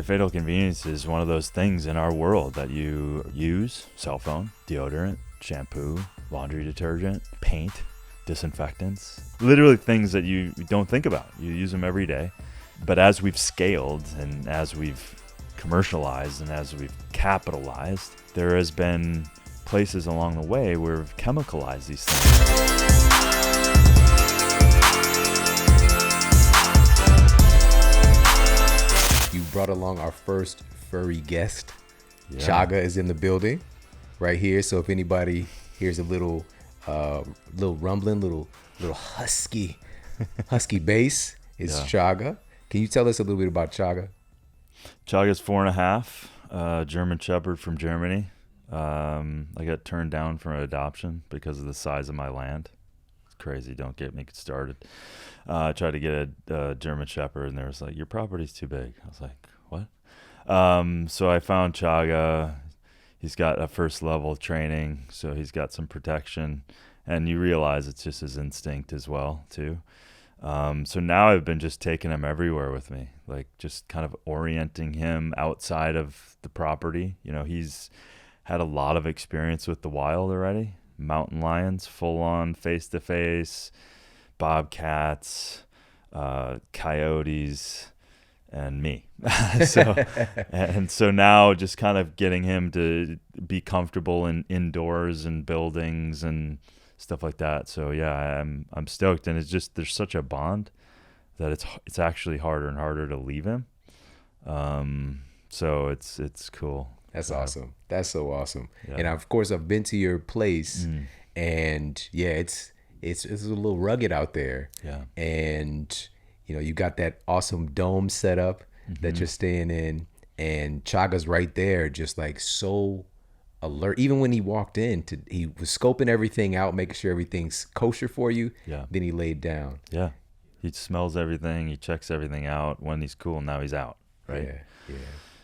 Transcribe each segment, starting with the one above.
fatal convenience is one of those things in our world that you use: cell phone, deodorant, shampoo, laundry detergent, paint, disinfectants, literally things that you don't think about. You use them every day. But as we've scaled and as we've commercialized and as we've capitalized, there has been places along the way where we've chemicalized these things. You brought along our first furry guest. Yeah. Chaga is in the building right here. So if anybody hears a little rumbling, little husky bass, it's Chaga. Can you tell us a little bit about Chaga? Chaga's 4.5, German Shepherd from Germany. I got turned down for an adoption because of the size of my land. It's crazy. Don't get me started. I tried to get a German Shepherd, and they was like, "Your property's too big." I was like, "What?" So I found Chaga. He's got a first level training, so he's got some protection, and you realize it's just his instinct as well too. So now I've been just taking him everywhere with me, like just kind of orienting him outside of the property. You know, he's had a lot of experience with the wild already. Mountain lions, full on face to face, bobcats, coyotes, and me. So now just kind of getting him to be comfortable in indoors and buildings and stuff like that. So yeah, I'm stoked, and it's just there's such a bond that it's actually harder and harder to leave him. So it's cool. That's awesome. That's so awesome. Yeah. And of course, I've been to your place, and yeah, it's a little rugged out there. Yeah. And you know, you got that awesome dome set up that you're staying in, and Chaga's right there, just like so alert. Even when he walked in, he was scoping everything out, making sure everything's kosher for you. Yeah. Then he laid down. Yeah. He smells everything. He checks everything out. When he's cool, now he's out. Right. Yeah.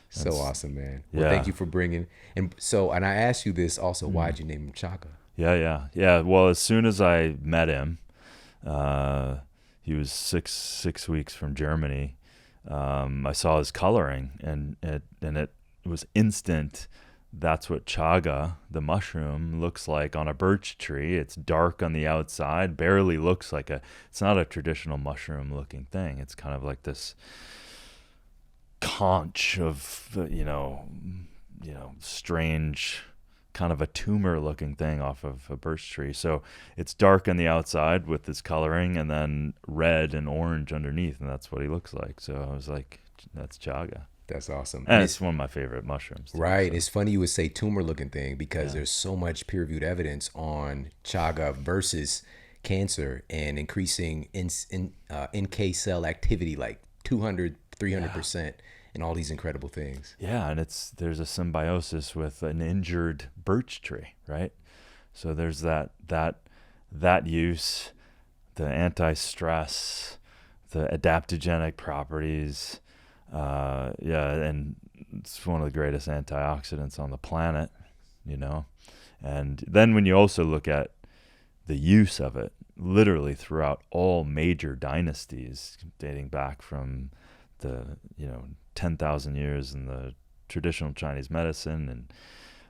So awesome, man. Well, Yeah. thank you for bringing. And I asked you this also. Why'd you name him Chaga? Yeah. Well, as soon as I met him, he was six weeks from Germany. I saw his coloring, and it was instant. That's what chaga, the mushroom, looks like on a birch tree. It's dark on the outside, barely looks like it's not a traditional mushroom looking thing. It's kind of like this conch of, strange, kind of a tumor looking thing off of a birch tree. So it's dark on the outside with this coloring, and then red and orange underneath, and that's what he looks like. So I was like, that's chaga. That's awesome. And it's one of my favorite mushrooms too, right. So. It's funny you would say tumor looking thing, because there's so much peer-reviewed evidence on chaga versus cancer and increasing NK cell activity like 200-300% and all these incredible things. Yeah, and there's a symbiosis with an injured birch tree, right? So there's that use, the anti-stress, the adaptogenic properties. And it's one of the greatest antioxidants on the planet, and then when you also look at the use of it literally throughout all major dynasties dating back from the 10,000 years in the traditional Chinese medicine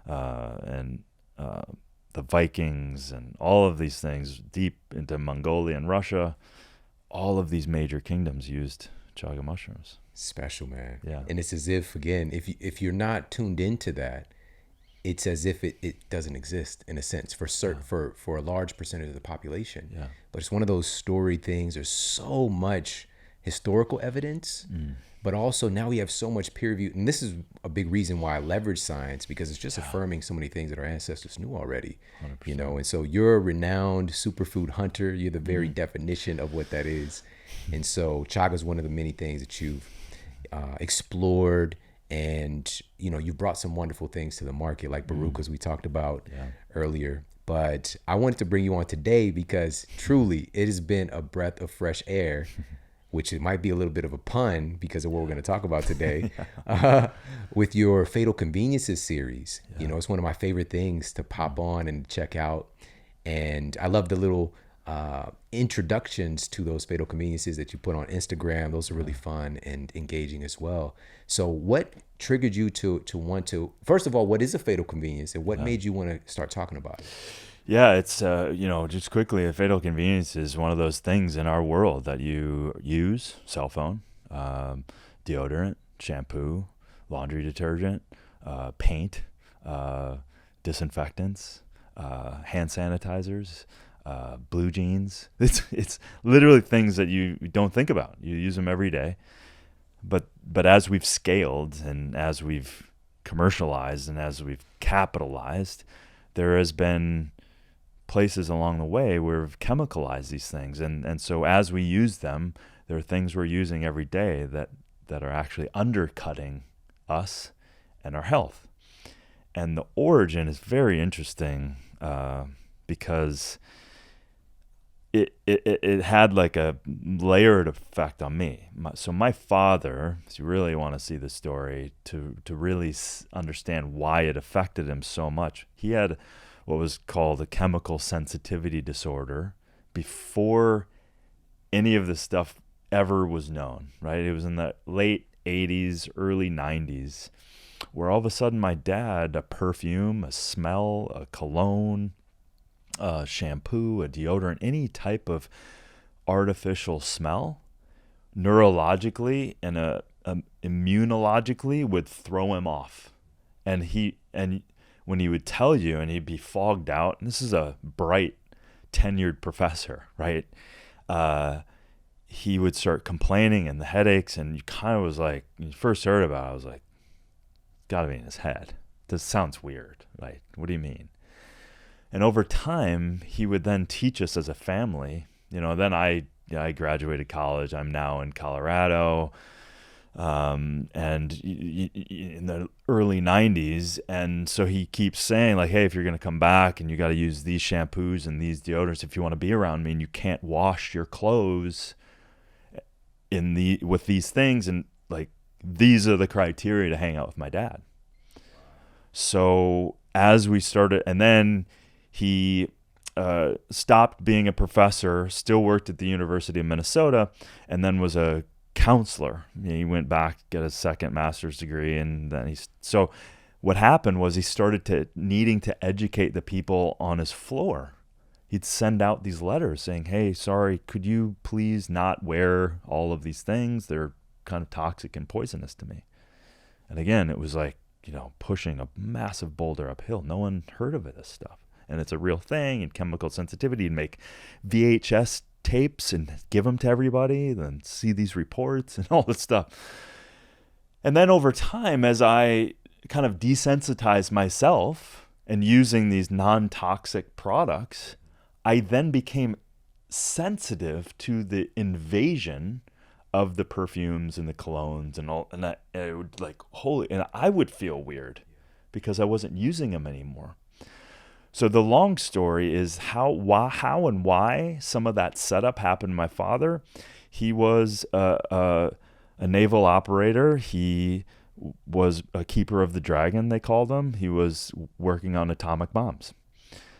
and the Vikings and all of these things deep into Mongolia and Russia, all of these major kingdoms used chaga mushrooms. Special, man. Yeah. And it's as if, again, if you're not tuned into that, it's as if it doesn't exist in a sense for a large percentage of the population. Yeah. But it's one of those story things. There's so much historical evidence, but also now we have so much peer review. And this is a big reason why I leverage science, because it's just affirming so many things that our ancestors knew already. 100%. And so you're a renowned superfood hunter. You're the very definition of what that is. And so chaga is one of the many things that you've explored, and you've brought some wonderful things to the market, like Baruch, as we talked about earlier. But I wanted to bring you on today because truly it has been a breath of fresh air, which it might be a little bit of a pun because of what we're going to talk about today, with your Fatal Conveniences series. It's one of my favorite things to pop on and check out. And I love the little introductions to those fatal conveniences that you put on Instagram. Those are really fun and engaging as well. So what triggered you to want to, first of all, what is a fatal convenience, and what made you want to start talking about it? Yeah, it's just quickly, a fatal convenience is one of those things in our world that you use: cell phone, deodorant, shampoo, laundry detergent, paint, disinfectants, hand sanitizers, blue jeans. It's literally things that you don't think about. You use them every day. But as we've scaled and as we've commercialized and as we've capitalized, there has been places along the way where we've chemicalized these things. And so as we use them, there are things we're using every day that are actually undercutting us and our health. And the origin is very interesting because it had like a layered effect on me. So my father, if you really want to see the story to really understand why it affected him so much, he had what was called a chemical sensitivity disorder before any of this stuff ever was known, right? It was in the late 80s, early 90s, where all of a sudden my dad, a perfume, a smell, a cologne, a shampoo, a deodorant, any type of artificial smell, neurologically and immunologically would throw him off. And when he would tell you, and he'd be fogged out, and this is a bright, tenured professor, right? He would start complaining and the headaches, and you kind of was like, when you first heard about it, I was like, gotta be in his head. This sounds weird. Like, what do you mean? And over time, he would then teach us as a family. Then I graduated college. I'm now in Colorado, and in the early 90s. And so he keeps saying, like, hey, if you're going to come back and you got to use these shampoos and these deodorants if you want to be around me, and you can't wash your clothes with these things, and like, these are the criteria to hang out with my dad. So as we started, and then he stopped being a professor, still worked at the University of Minnesota, and then was a counselor. He went back, get a second master's degree, and then so what happened was he started needing to educate the people on his floor. He'd send out these letters saying, hey, sorry, could you please not wear all of these things? They're kind of toxic and poisonous to me. And again, it was like, pushing a massive boulder uphill. No one heard of this stuff. And it's a real thing, and chemical sensitivity, and make VHS tapes and give them to everybody, then see these reports and all this stuff. And then over time, as I kind of desensitized myself and using these non-toxic products, I then became sensitive to the invasion of the perfumes and the colognes and all, and I would like, holy, and I would feel weird because I wasn't using them anymore. So the long story is how and why some of that setup happened to my father. He was a naval operator. He was a keeper of the dragon, they called him. He was working on atomic bombs.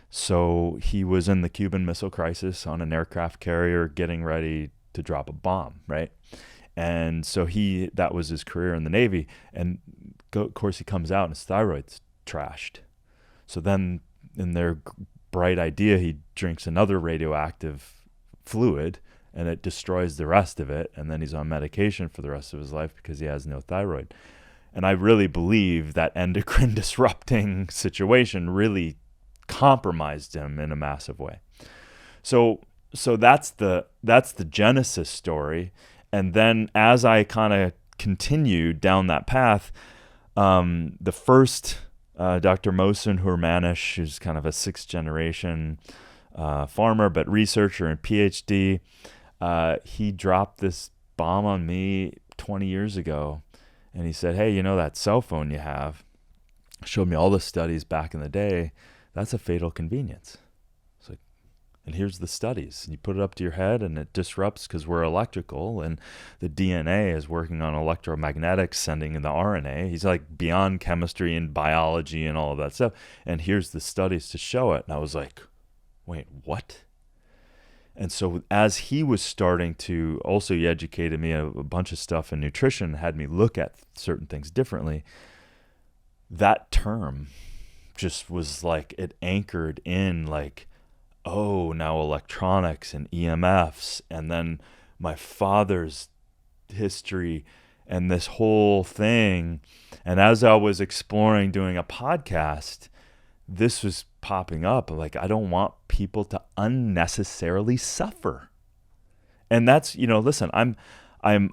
So he was in the Cuban Missile Crisis on an aircraft carrier getting ready to drop a bomb, right? And so that was his career in the Navy. And of course he comes out and his thyroid's trashed. So then in their bright idea, he drinks another radioactive fluid and it destroys the rest of it. And then he's on medication for the rest of his life because he has no thyroid. And I really believe that endocrine disrupting situation really compromised him in a massive way. So that's the genesis story. And then as I kind of continued down that path, the first Dr. Mohsen Hurmanish, who's kind of a sixth generation farmer, but researcher and PhD, he dropped this bomb on me 20 years ago. And he said, hey, that cell phone you have, showed me all the studies back in the day. That's a fatal convenience. It's like, and here's the studies. And you put it up to your head and it disrupts because we're electrical and the DNA is working on electromagnetics, sending in the RNA. He's like beyond chemistry and biology and all of that stuff. And here's the studies to show it. And I was like, wait, what? And so as he was starting to, also he educated me a bunch of stuff in nutrition, had me look at certain things differently. That term just was like, it anchored in like, oh, now electronics and EMFs, and then my father's history and this whole thing. And as I was exploring doing a podcast, this was popping up. Like, I don't want people to unnecessarily suffer. And that's, listen, I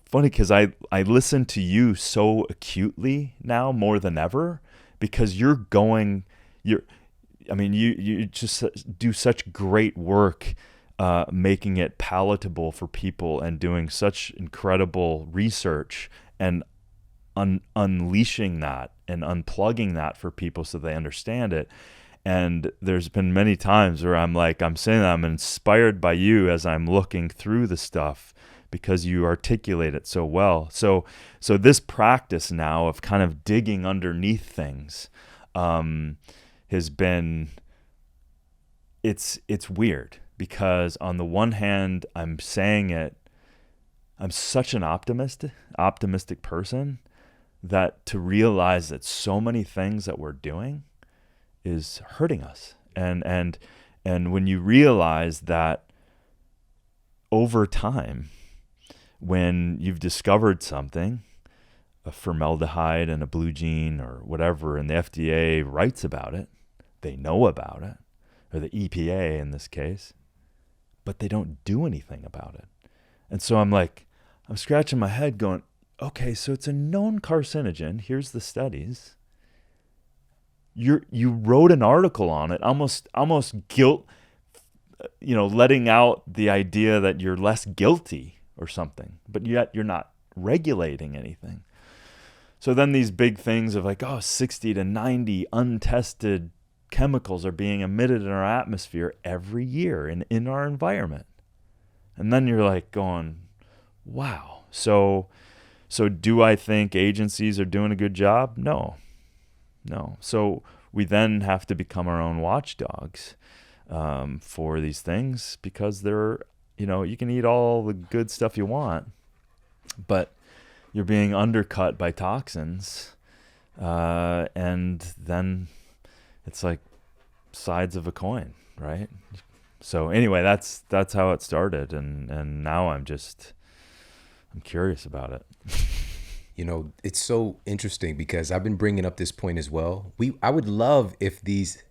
funny because I listen to you so acutely now more than ever, because you just do such great work making it palatable for people and doing such incredible research and unleashing that and unplugging that for people so they understand it. And there's been many times where I'm saying I'm inspired by you as I'm looking through the stuff, because you articulate it so well. So this practice now of kind of digging underneath things has been, it's weird, because on the one hand, I'm saying it, I'm such an optimistic person, that to realize that so many things that we're doing is hurting us. And when you realize that over time, when you've discovered something, a formaldehyde and a blue gene or whatever, and the FDA writes about it, they know about it, or the EPA in this case, but they don't do anything about it. And so I'm scratching my head going, okay, so it's a known carcinogen. Here's the studies. You wrote an article on it, almost guilt, letting out the idea that you're less guilty or something, but yet you're not regulating anything. So then these big things of 60 to 90 untested chemicals are being emitted in our atmosphere every year and in our environment. And then you're going, wow. So do I think agencies are doing a good job? No. So we then have to become our own watchdogs for these things, because they're, you can eat all the good stuff you want, but you're being undercut by toxins. And then it's like sides of a coin, right? So anyway, that's how it started. And now I'm curious about it. It's so interesting, because I've been bringing up this point as well. I would love if these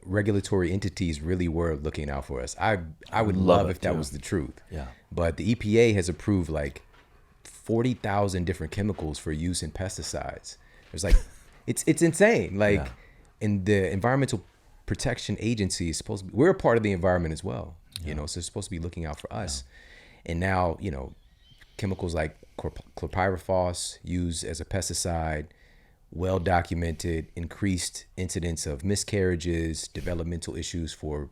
regulatory entities really were looking out for us. I would love if that was the truth. Yeah. But the EPA has approved 40,000 different chemicals for use in pesticides. There's it's insane. And the Environmental Protection Agency is supposed to be, we're a part of the environment as well. So they're supposed to be looking out for us. Yeah. And now, chemicals like chlorpyrifos used as a pesticide, well documented, increased incidence of miscarriages, developmental issues for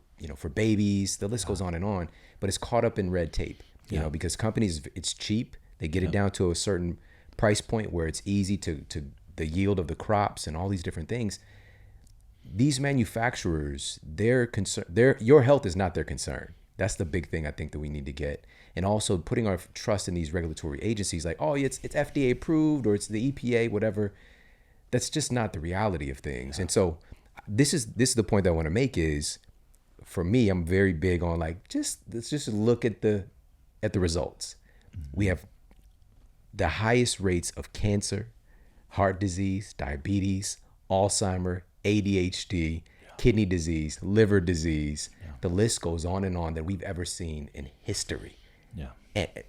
babies. The list goes on and on, but it's caught up in red tape, because companies, it's cheap. They get it down to a certain price point where it's easy to the yield of the crops and all these different things. These manufacturers, your health is not their concern. That's the big thing I think that we need to get. And also putting our trust in these regulatory agencies, it's FDA approved, or it's the EPA, whatever. That's just not the reality of things. And so this is the point that I want to make is, for me, I'm very big on let's just look at the results. Mm-hmm. We have the highest rates of cancer, heart disease, diabetes, Alzheimer, ADHD, kidney disease, liver disease. The list goes on and on that we've ever seen in history. Yeah.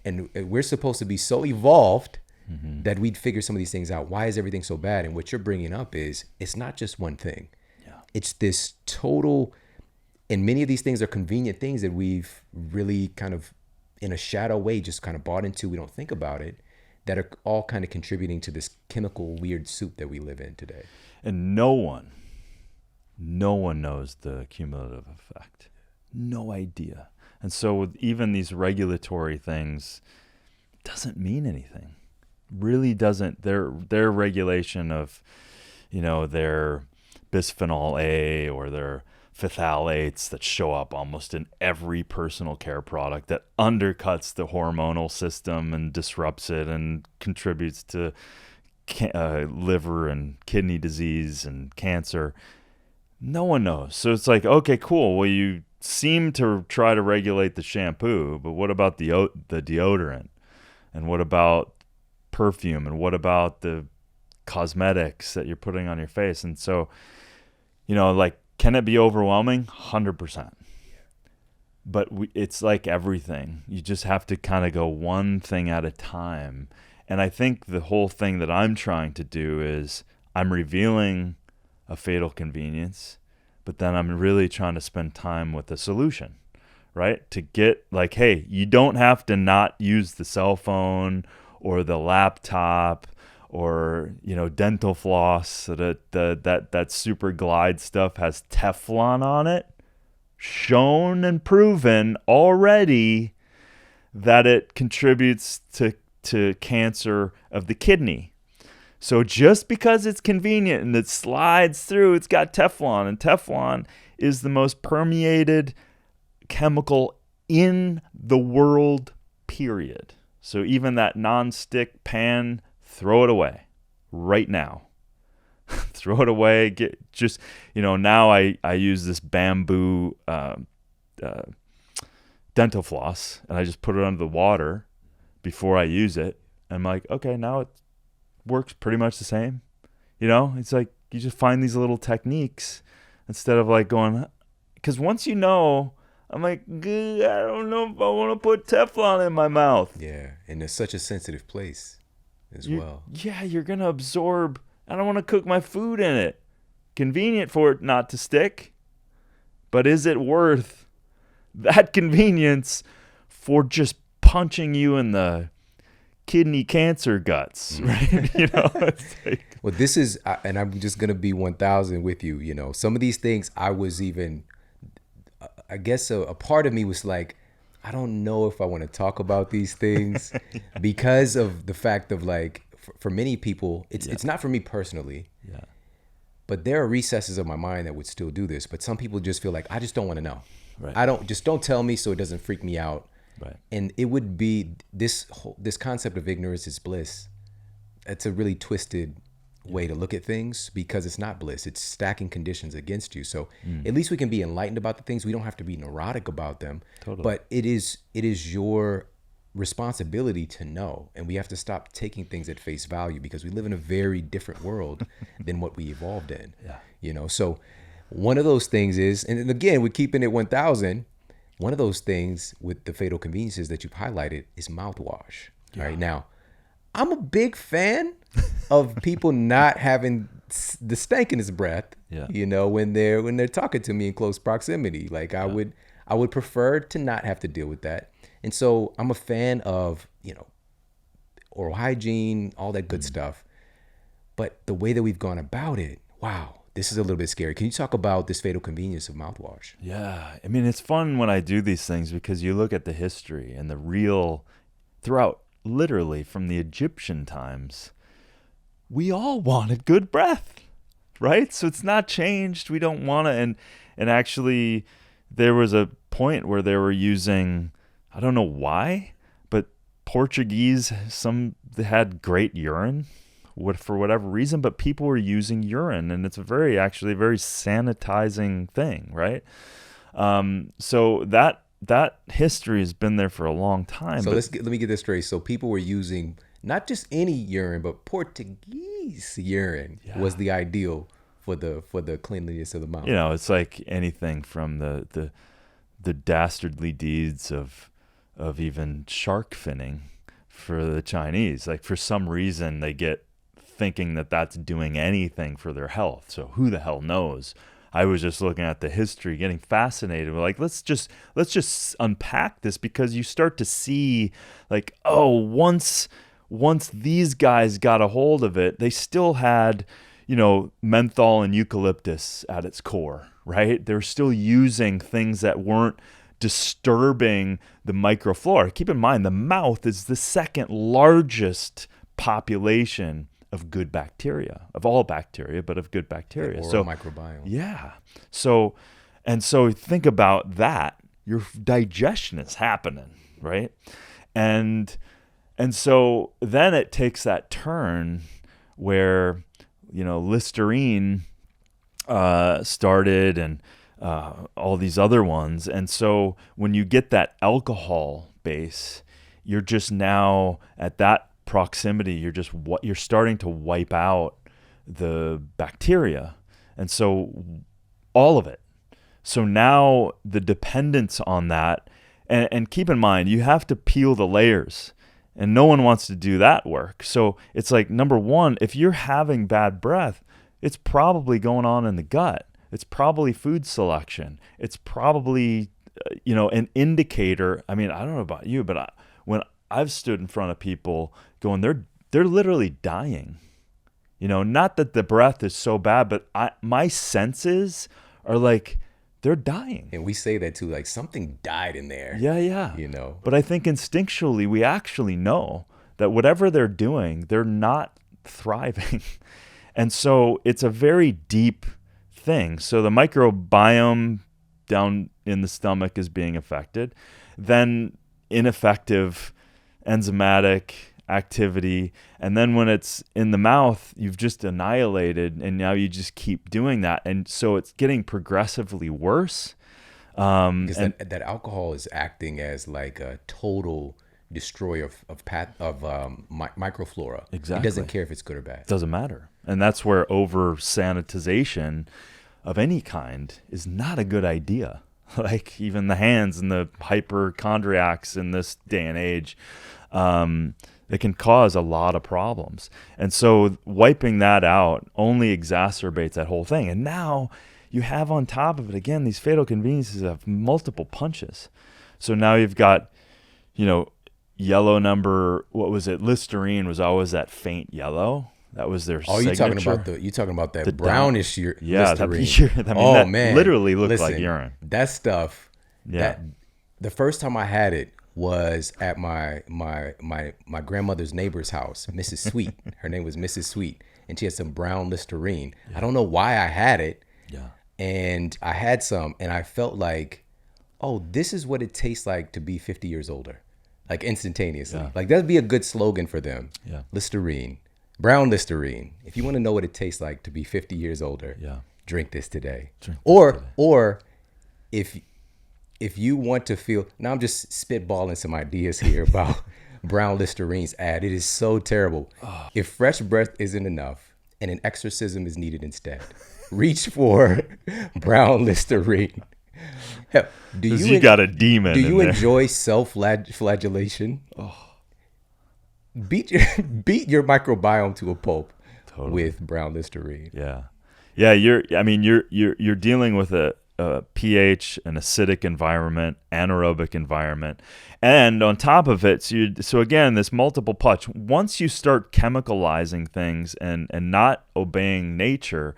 And we're supposed to be so evolved that we'd figure some of these things out. Why is everything so bad? And what you're bringing up is, it's not just one thing. Yeah. It's this total, and many of these things are convenient things that we've really kind of, in a shadow way, just kind of bought into. We don't think about it, that are all kind of contributing to this chemical weird soup that we live in today. And no one knows the cumulative effect. No idea. And so with even these regulatory things, doesn't mean anything. Really doesn't. Their regulation of, their bisphenol A or their phthalates that show up almost in every personal care product that undercuts the hormonal system and disrupts it and contributes to liver and kidney disease and cancer. No one knows. So it's like, okay, cool. Well, you seem to try to regulate the shampoo, but what about the deodorant? And what about perfume? And what about the cosmetics that you're putting on your face? And so, like, can it be overwhelming? 100%. But it's like everything. You just have to kind of go one thing at a time. And I think the whole thing that I'm trying to do is I'm revealing a fatal convenience, but then I'm really trying to spend time with the solution, right? To get like, hey, you don't have to not use the cell phone or the laptop or, dental floss. That super glide stuff has Teflon on it. Shown and proven already that it contributes to cancer of the kidney. So just because it's convenient and it slides through, it's got Teflon, and Teflon is the most permeated chemical in the world, period. So even that non-stick pan, throw it away right now. Throw it away. Now I use this bamboo dental floss, and I just put it under the water before I use it. And I'm like, okay, now it works pretty much the same. It's like you just find these little techniques instead of like going, because once I'm like, I don't know if I want to put Teflon in my mouth. Yeah, and it's such a sensitive place as well. Yeah, you're going to absorb. I don't want to cook my food in it. Convenient for it not to stick. But is it worth that convenience for just punching you in the kidney cancer guts, right? It's like, well, this is, and I'm just going to be 1,000 with you. Some of these things I was even, I guess a part of me was like, I don't know if I want to talk about these things because of the fact of like, for many people, it's not for me personally, but there are recesses of my mind that would still do this. But some people just feel like, I just don't want to know. Right. Don't tell me so it doesn't freak me out. Right. And it would be this concept of ignorance is bliss. It's a really twisted way to look at things because it's not bliss. It's stacking conditions against you. So at least we can be enlightened about the things. We don't have to be neurotic about them. Totally. But it is your responsibility to know. And we have to stop taking things at face value because we live in a very different world than what we evolved in. Yeah. So one of those things is, and again, we're keeping it 1,000. One of those things with the fatal conveniences that you've highlighted is mouthwash. Yeah. All right. Now, I'm a big fan of people not having the stank in his breath, when they're talking to me in close proximity. Like I would prefer to not have to deal with that. And so I'm a fan of, oral hygiene, all that good stuff. But the way that we've gone about it, wow, this is a little bit scary. Can you talk about this fatal convenience of mouthwash? Yeah. I mean, it's fun when I do these things because you look at the history and the real, throughout literally from the Egyptian times, we all wanted good breath, right? So it's not changed. We don't want to. And actually, there was a point where they were using, I don't know why, but Portuguese, they had great urine. For whatever reason, but people were using urine, and it's actually a very sanitizing thing, right? So that history has been there for a long time. So let me get this straight. So people were using not just any urine, but Portuguese urine was the ideal for the cleanliness of the mouth. It's like anything from the dastardly deeds of even shark finning for the Chinese. Like for some reason they get thinking that that's doing anything for their health. So who the hell knows? I was just looking at the history, getting fascinated. We're like, let's just unpack this because you start to see like, once these guys got a hold of it, they still had, menthol and eucalyptus at its core, right? They're still using things that weren't disturbing the microflora. Keep in mind, the mouth is the second largest population of good bacteria, of all bacteria, but of good bacteria. Oral so microbiome. Yeah. So, And so think about that. Your digestion is happening, right? And so then it takes that turn where, Listerine started, and all these other ones. And so when you get that alcohol base, you're just now at that proximity, you're starting to wipe out the bacteria. And so all of it. So now the dependence on that, and keep in mind, you have to peel the layers, and no one wants to do that work. So it's like, number one, if you're having bad breath, it's probably going on in the gut. It's probably food selection. It's probably, an indicator. I mean, I don't know about you, but when I've stood in front of people going, they're literally dying. Not that the breath is so bad, but my senses are like, they're dying. And we say that too, like something died in there. Yeah. But I think instinctually we actually know that whatever they're doing, they're not thriving. And so it's a very deep thing. So the microbiome down in the stomach is being affected. Then ineffective enzymatic activity, and then when it's in the mouth, you've just annihilated, and now you just keep doing that, and so it's getting progressively worse. Because that alcohol is acting as like a total destroyer of microflora. Exactly. It doesn't care if it's good or bad. It doesn't matter, and that's where over sanitization of any kind is not a good idea. Like even the hands and the hypochondriacs in this day and age. It can cause a lot of problems. And so wiping that out only exacerbates that whole thing. And now you have on top of it, again, these fatal conveniences of multiple punches. So now you've got, yellow number, what was it? Listerine was always that faint yellow. That was their signature. You talking about that brownish Listerine. Man, literally looked like urine. That stuff, yeah. The first time I had it, was at my grandmother's neighbor's house, Mrs. Sweet. Her name was Mrs. Sweet, and she had some brown Listerine. Yeah. I don't know why I had it. Yeah. And I had some, and I felt like, oh, this is what it tastes like to be 50 years older, like instantaneously. Yeah. Like that'd be a good slogan for them. Yeah. Listerine, brown Listerine. If you want to know what it tastes like to be 50 years older, drink this today. Or if you want to feel, now I'm just spitballing some ideas here about brown Listerine's ad. It is so terrible. Oh. If fresh breath isn't enough and an exorcism is needed instead, reach for brown Listerine. Hell, you got a demon. Do you enjoy self-flagellation? Oh. Beat your microbiome to a pulp with brown Listerine. Yeah. You're dealing with a pH, an acidic environment, anaerobic environment, and on top of it, so again, this multiple punch. Once you start chemicalizing things and not obeying nature,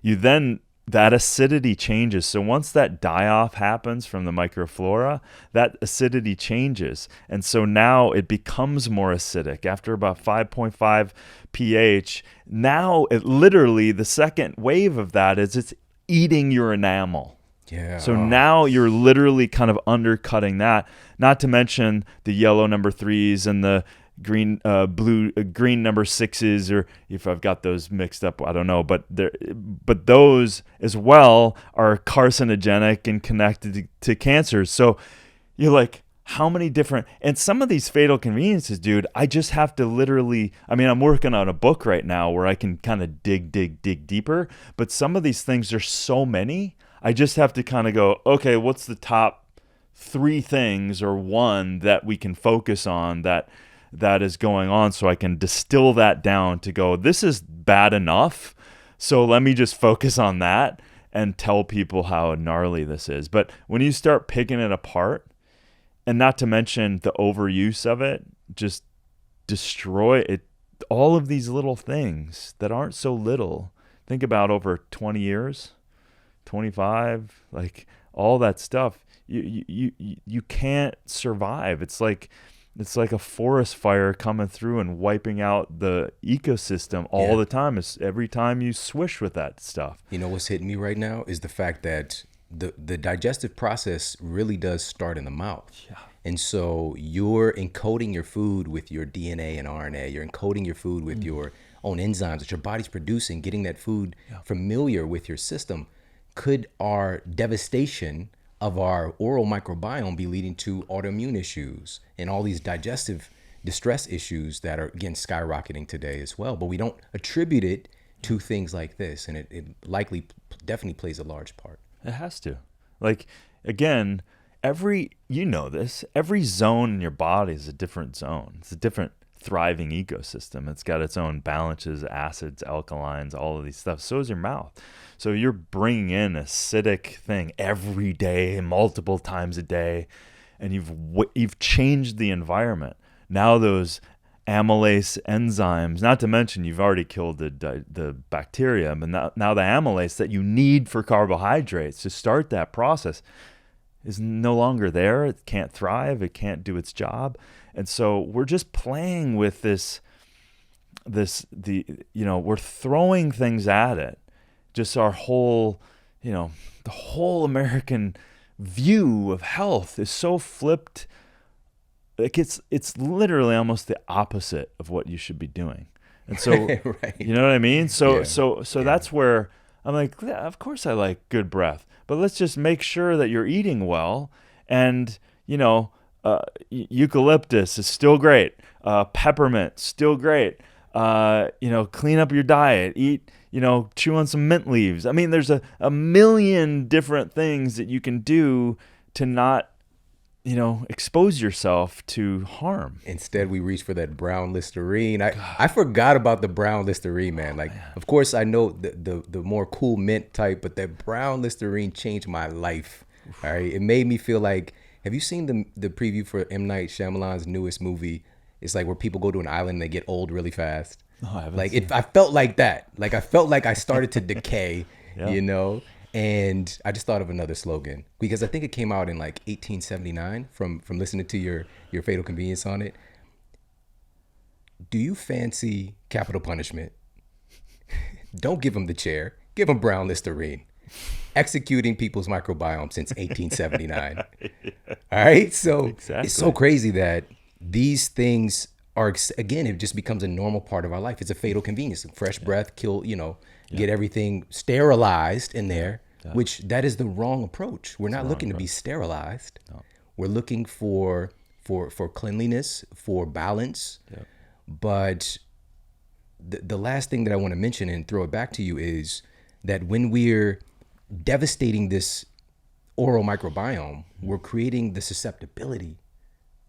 that acidity changes. So once that die-off happens from the microflora, that acidity changes, and so now it becomes more acidic. After about 5.5 pH, now it literally, the second wave of that is it's eating your enamel. Yeah. So now you're literally kind of undercutting that. Not to mention the yellow number 3s and the green number 6s, or if I've got those mixed up, I don't know. But those as well are carcinogenic and connected to cancers. So you're like, how many different, and some of these fatal conveniences, dude, I just have to literally, I'm working on a book right now where I can kind of dig deeper, but some of these things, there's so many, I just have to kind of go, okay, what's the top 3 things or one that we can focus on that is going on, so I can distill that down to go, this is bad enough, so let me just focus on that and tell people how gnarly this is. But when you start picking it apart, and not to mention the overuse of it, just destroy it. All of these little things that aren't so little. Think about over 20 years, 25, like all that stuff. You can't survive. It's like a forest fire coming through and wiping out the ecosystem all the time. It's every time you swish with that stuff. You know what's hitting me right now is the fact that the digestive process really does start in the mouth. Yeah. And so you're encoding your food with your DNA and RNA. You're encoding your food with your own enzymes that your body's producing, getting that food familiar with your system. Could our devastation of our oral microbiome be leading to autoimmune issues and all these digestive distress issues that are, again, skyrocketing today as well? But we don't attribute it to things like this. And it likely definitely plays a large part. It has to. Like, again, you know this, every zone in your body is a different zone. It's a different thriving ecosystem. It's got its own balances, acids, alkalines, all of these stuff. So is your mouth. So you're bringing in acidic thing every day, multiple times a day, and you've changed the environment. Now those amylase enzymes, not to mention you've already killed the bacteria, but now the amylase that you need for carbohydrates to start that process is no longer there. It can't thrive. It can't do its job. And so we're just playing with we're throwing things at it. Just our whole, the whole American view of health is so flipped. Like it's literally almost the opposite of what you should be doing. And so, Right. You know what I mean? So Yeah. that's where I'm like, yeah, of course I like good breath, but let's just make sure that you're eating well. And, eucalyptus is still great. Peppermint, still great. Clean up your diet, eat, chew on some mint leaves. I mean, there's a million different things that you can do to not, expose yourself to harm. Instead, we reach for that brown Listerine. I forgot about the brown Listerine, man. Like, of course, I know the more cool mint type, but that brown Listerine changed my life. All right, it made me feel like. Have you seen the preview for M. Night Shyamalan's newest movie? It's like where people go to an island and they get old really fast. No, I haven't Like seen it. I felt like that. Like I felt like I started to decay. Yeah. And I just thought of another slogan because I think it came out in like 1879 from listening to your Fatal Convenience on it. Do you fancy capital punishment? Don't give them the chair. Give them brown Listerine. Executing people's microbiome since 1879. All right. So Exactly. It's so crazy that these things are, again, it just becomes a normal part of our life. It's a fatal convenience. Fresh breath, kill, get everything sterilized in there, which that is the wrong approach. We're not looking to be sterilized. No. We're looking for cleanliness, for balance. Yeah. But the last thing that I want to mention and throw it back to you is that when we're devastating this oral microbiome, we're creating the susceptibility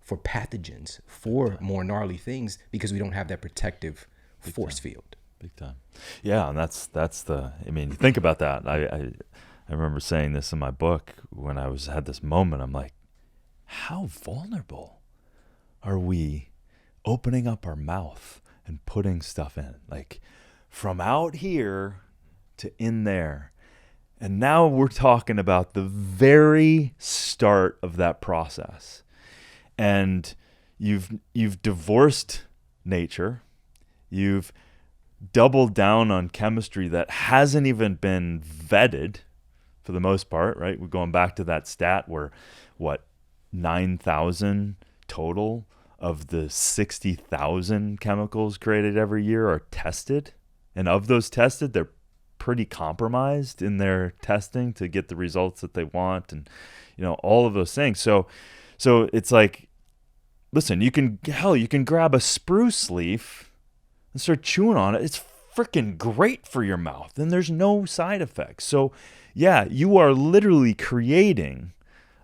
for pathogens, for more gnarly things, because we don't have that protective force field. Big time. Yeah, and that's think about that. I remember saying this in my book when I had this moment. I'm like, how vulnerable are we opening up our mouth and putting stuff in? Like from out here to in there. And now we're talking about the very start of that process. And you've divorced nature. You've doubled down on chemistry that hasn't even been vetted for the most part, right? We're going back to that stat where 9,000 total of the 60,000 chemicals created every year are tested. And of those tested, they're pretty compromised in their testing to get the results that they want, and all of those things. So it's like, listen, you can grab a spruce leaf and start chewing on it. It's freaking great for your mouth, and there's no side effects. So yeah, you are literally creating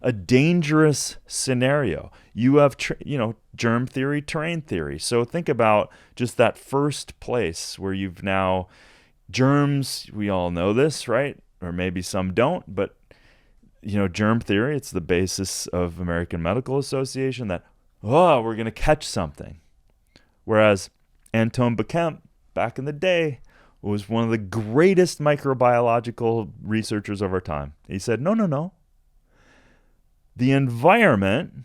a dangerous scenario. You have germ theory, terrain theory. So think about just that first place where you've now germs. We all know this, right? Or maybe some don't, but germ theory, it's the basis of American Medical Association that we're going to catch something. Whereas Antoine Becquem back in the day was one of the greatest microbiological researchers of our time. He said, no. The environment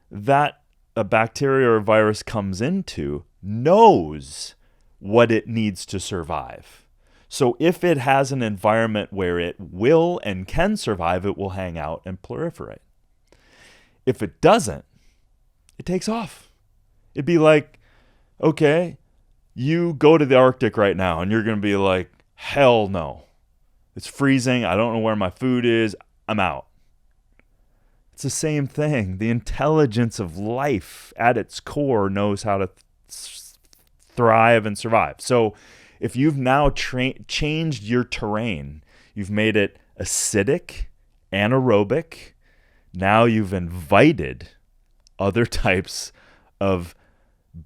that a bacteria or a virus comes into knows what it needs to survive. So if it has an environment where it will and can survive, it will hang out and proliferate. If it doesn't, it takes off. It'd be like, okay, you go to the Arctic right now and you're going to be like, hell no. It's freezing. I don't know where my food is. I'm out. It's the same thing. The intelligence of life at its core knows how to thrive and survive. So if you've now changed your terrain, you've made it acidic, anaerobic, now you've invited other types of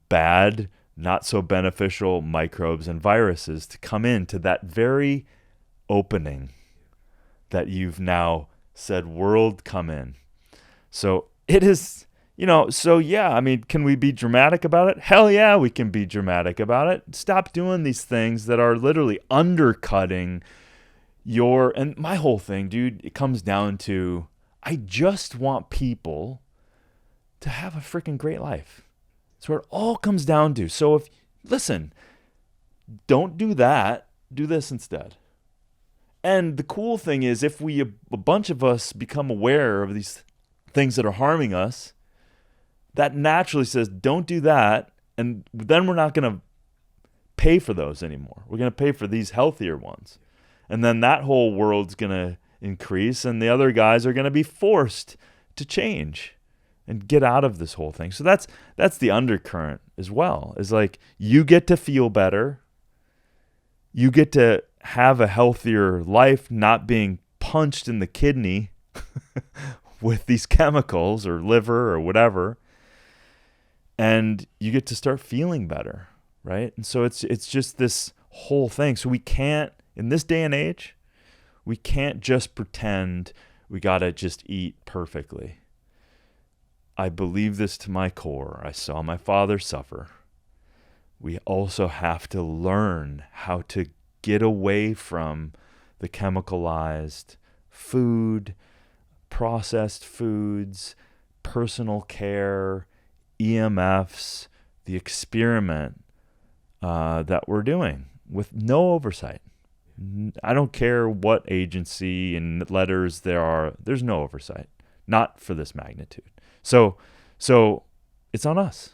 bad, not so beneficial microbes and viruses to come into that very opening that you've now said, world, come in. So it is, so yeah, I mean, can we be dramatic about it? Hell yeah, we can be dramatic about it. Stop doing these things that are literally undercutting and my whole thing, dude, it comes down to, I just want people to have a freaking great life. That's what it all comes down to. So listen, don't do that. Do this instead. And the cool thing is, if a bunch of us become aware of these things that are harming us, that naturally says, don't do that. And then we're not going to pay for those anymore. We're going to pay for these healthier ones. And then that whole world's going to increase, and the other guys are going to be forced to change and get out of this whole thing. So that's the undercurrent as well. Is like, you get to feel better. You get to have a healthier life, not being punched in the kidney with these chemicals or liver or whatever. And you get to start feeling better, right? And so it's just this whole thing. So we can't, in this day and age, we can't just pretend we got to just eat perfectly. I believe this to my core. I saw my father suffer. We also have to learn how to get away from the chemicalized food, processed foods, personal care, EMFs, the experiment that we're doing with no oversight. I don't care what agency and letters there are. There's no oversight, not for this magnitude. So it's on us.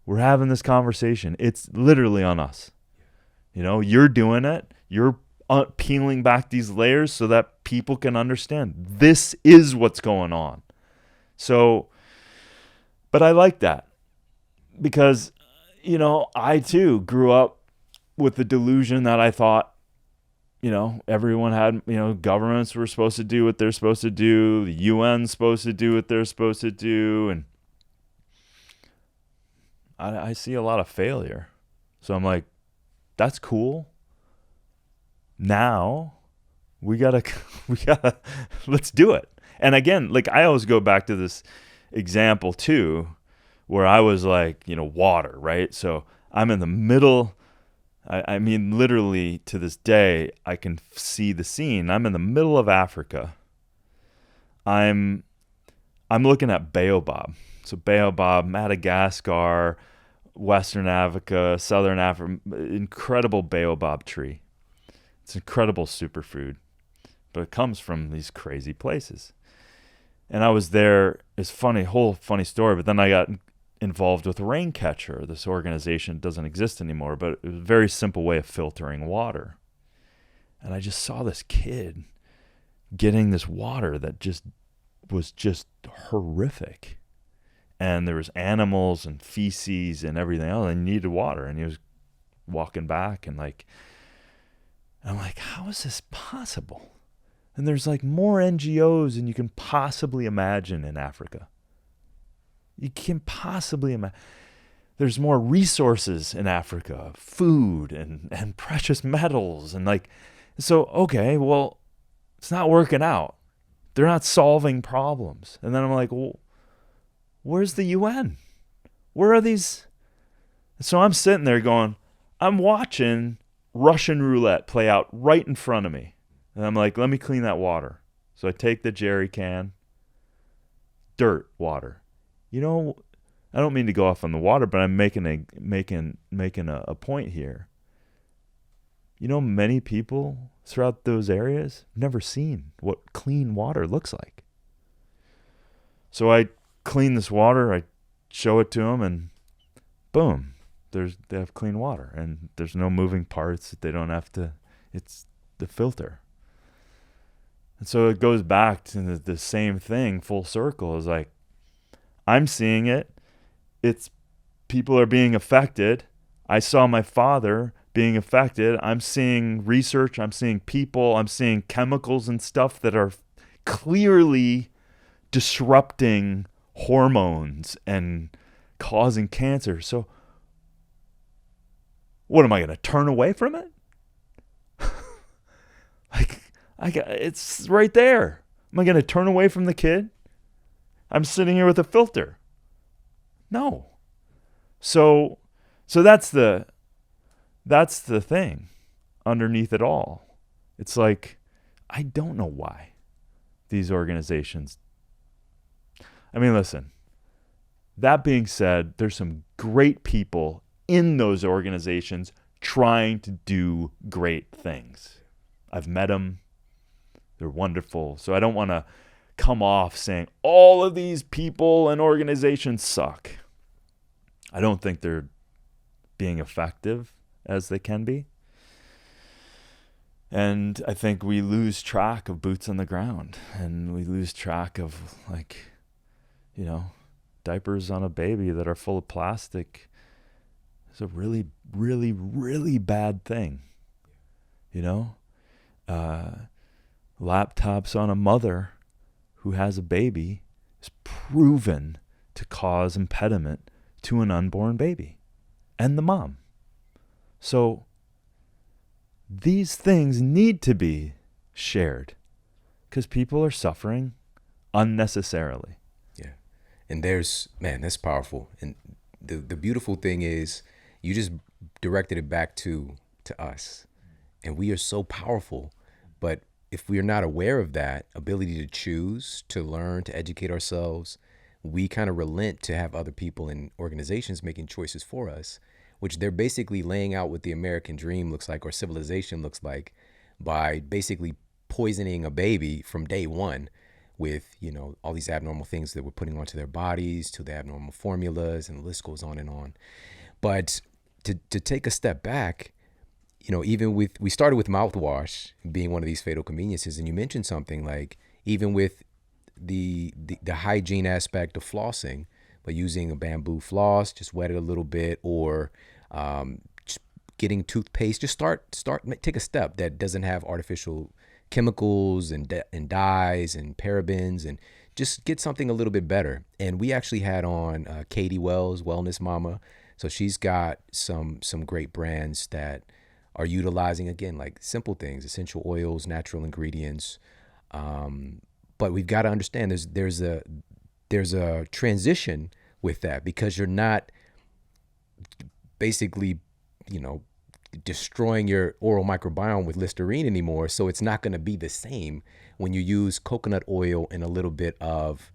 We're having this conversation. It's literally on us. You're doing it. You're peeling back these layers so that people can understand this is what's going on. So, but I like that because, I too grew up with the delusion that I thought, everyone had, governments were supposed to do what they're supposed to do. The UN's supposed to do what they're supposed to do. And I see a lot of failure. So I'm like, that's cool. Now we gotta, let's do it. And again, like I always go back to this example too, where I was like, water, right? So I'm in the middle. I mean, literally to this day, I can see the scene. I'm in the middle of Africa. I'm looking at baobab. So baobab, Madagascar, Western Africa, Southern Africa, incredible baobab tree. It's incredible superfood, but it comes from these crazy places. And I was there. It's whole funny story. But then I got involved with Raincatcher. This organization doesn't exist anymore, but it was a very simple way of filtering water. And I just saw this kid getting this water that was just horrific. And there was animals and feces and everything else, and he needed water. And he was walking back and I'm like, how is this possible? And there's like more NGOs than you can possibly imagine in Africa. You can possibly imagine. There's more resources in Africa, food and precious metals. And so, okay, well, it's not working out. They're not solving problems. And then I'm like, well, where's the UN? Where are these? So I'm sitting there going, I'm watching Russian roulette play out right in front of me. And I'm like, let me clean that water. So I take the jerry can, dirt water. I don't mean to go off on the water, but I'm making a point here. many people throughout those areas never seen what clean water looks like. So I clean this water, I show it to them, and boom, they have clean water, and there's no moving parts. They don't have to. It's the filter. And so it goes back to the same thing, full circle. Is like, I'm seeing it. It's people are being affected. I saw my father being affected. I'm seeing research. I'm seeing people. I'm seeing chemicals and stuff that are clearly disrupting hormones and causing cancer. So what, am I going to turn away from it? It's right there. Am I going to turn away from the kid? I'm sitting here with a filter. No. So that's the thing underneath it all. It's like, I don't know why these organizations. I mean, listen, that being said, there's some great people in those organizations trying to do great things. I've met them. They're wonderful. So I don't want to come off saying all of these people and organizations suck. I don't think they're being effective as they can be. And I think we lose track of boots on the ground, and we lose track of, like, diapers on a baby that are full of plastic. It's a really, really, really bad thing. Laptops on a mother who has a baby is proven to cause impediment to an unborn baby and the mom. So these things need to be shared because people are suffering unnecessarily. Yeah. And that's powerful. And the beautiful thing is you just directed it back to us. And we are so powerful. But if we are not aware of that ability to choose, to learn, to educate ourselves, we kind of relent to have other people and organizations making choices for us, which they're basically laying out what the American dream looks like or civilization looks like by basically poisoning a baby from day one with, all these abnormal things that we're putting onto their bodies, to the abnormal formulas, and the list goes on and on. But to take a step back, even we started with mouthwash being one of these fatal conveniences, and you mentioned something like even with the hygiene aspect of flossing, by using a bamboo floss, just wet it a little bit, or just getting toothpaste, just take a step that doesn't have artificial chemicals and dyes and parabens, and just get something a little bit better. And we actually had on Katie Wells, Wellness Mama. So she's got some great brands that are utilizing, again, like simple things, essential oils, natural ingredients. But we've got to understand there's a transition with that, because you're not basically, destroying your oral microbiome with Listerine anymore. So it's not going to be the same when you use coconut oil and a little bit of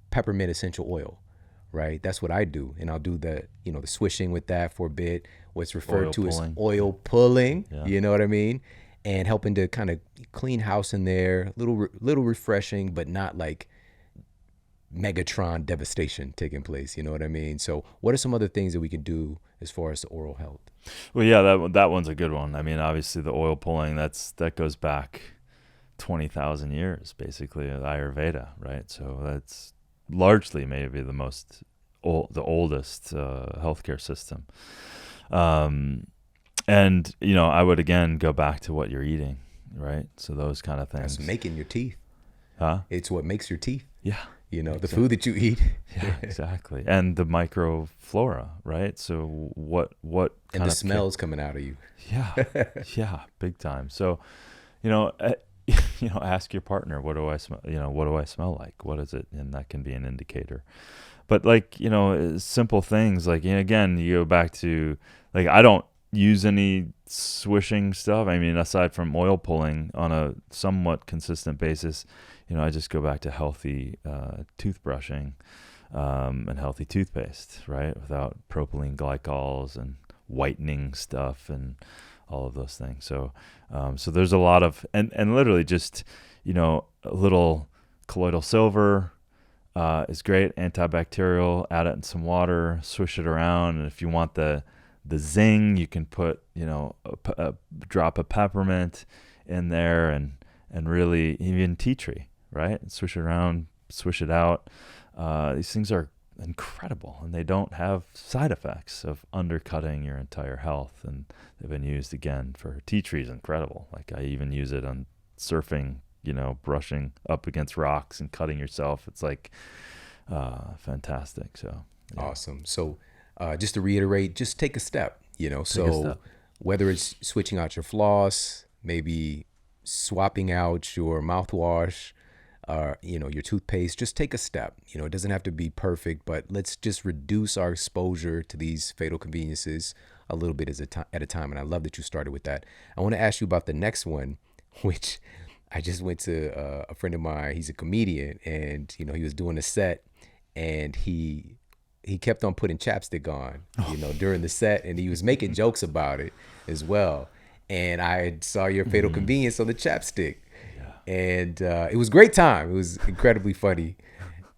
peppermint essential oil, right? That's what I do. And I'll do the swishing with that for a bit. What's referred to as oil pulling, yeah. You know what I mean? And helping to kind of clean house in there, little refreshing, but not like Megatron devastation taking place. You know what I mean? So what are some other things that we can do as far as the oral health? Well, yeah, that one's a good one. I mean, obviously the oil pulling, that goes back 20,000 years, basically, Ayurveda, right? So that's largely maybe the oldest healthcare system. And, I would, again, go back to what you're eating, right? So those kind of things. That's making your teeth. Huh? It's what makes your teeth. Yeah. Exactly. The food that you eat. Yeah, exactly. And the microflora, right? So what kind and the smells coming out of you. Yeah. Yeah, big time. So, ask your partner, what do I smell? What do I smell like? What is it? And that can be an indicator. But simple things like, again, you go back to, like, I don't use any swishing stuff. I mean, aside from oil pulling on a somewhat consistent basis, I just go back to healthy toothbrushing and healthy toothpaste, right? Without propylene glycols and whitening stuff and all of those things. So so there's a lot of, and literally just, a little colloidal silver is great, antibacterial. Add it in some water, swish it around, and if you want the zing, you can put a drop of peppermint in there, and really even tea tree, right? And swish it around, swish it out. These things are incredible, and they don't have side effects of undercutting your entire health. And they've been used again for tea trees. Incredible. Like I even use it on surfing, brushing up against rocks and cutting yourself. It's like fantastic. So yeah. Awesome. So just to reiterate, just take a step, whether it's switching out your floss, maybe swapping out your mouthwash, your toothpaste, just take a step. It doesn't have to be perfect, but let's just reduce our exposure to these fatal conveniences a little bit at a time. And I love that you started with that. I want to ask you about the next one, which I just went to a friend of mine. He's a comedian, and he was doing a set, and he kept on putting chapstick on, during the set, and he was making jokes about it as well. And I saw your fatal convenience on the chapstick. And it was a great time. It was incredibly funny.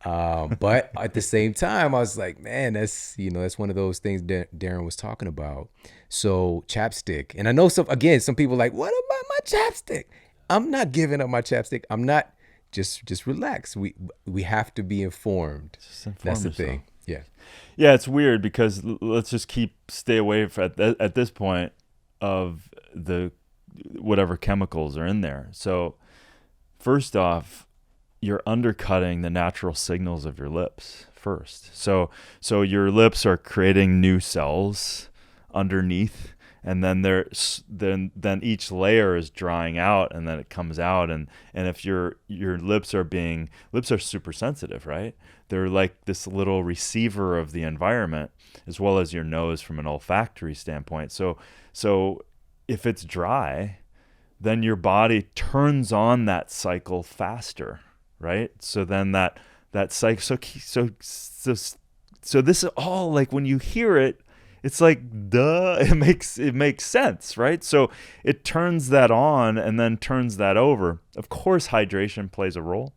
But at the same time, I was like, man, that's one of those things that Darin was talking about. So chapstick. And I know some people are like, what about my chapstick? I'm not giving up my chapstick. I'm not. Just relax. We have to be informed. That's the thing. Yeah. Yeah, it's weird because let's just stay away at this point of the whatever chemicals are in there. So first off, you're undercutting the natural signals of your lips first. So your lips are creating new cells underneath, and then each layer is drying out, and then it comes out, and if your lips are super sensitive, right? They're like this little receiver of the environment, as well as your nose from an olfactory standpoint. So if it's dry, then your body turns on that cycle faster, right? So then that cycle, so this is all, like, when you hear it, it's like, duh, it makes sense, right? So it turns that on and then turns that over. Of course, hydration plays a role,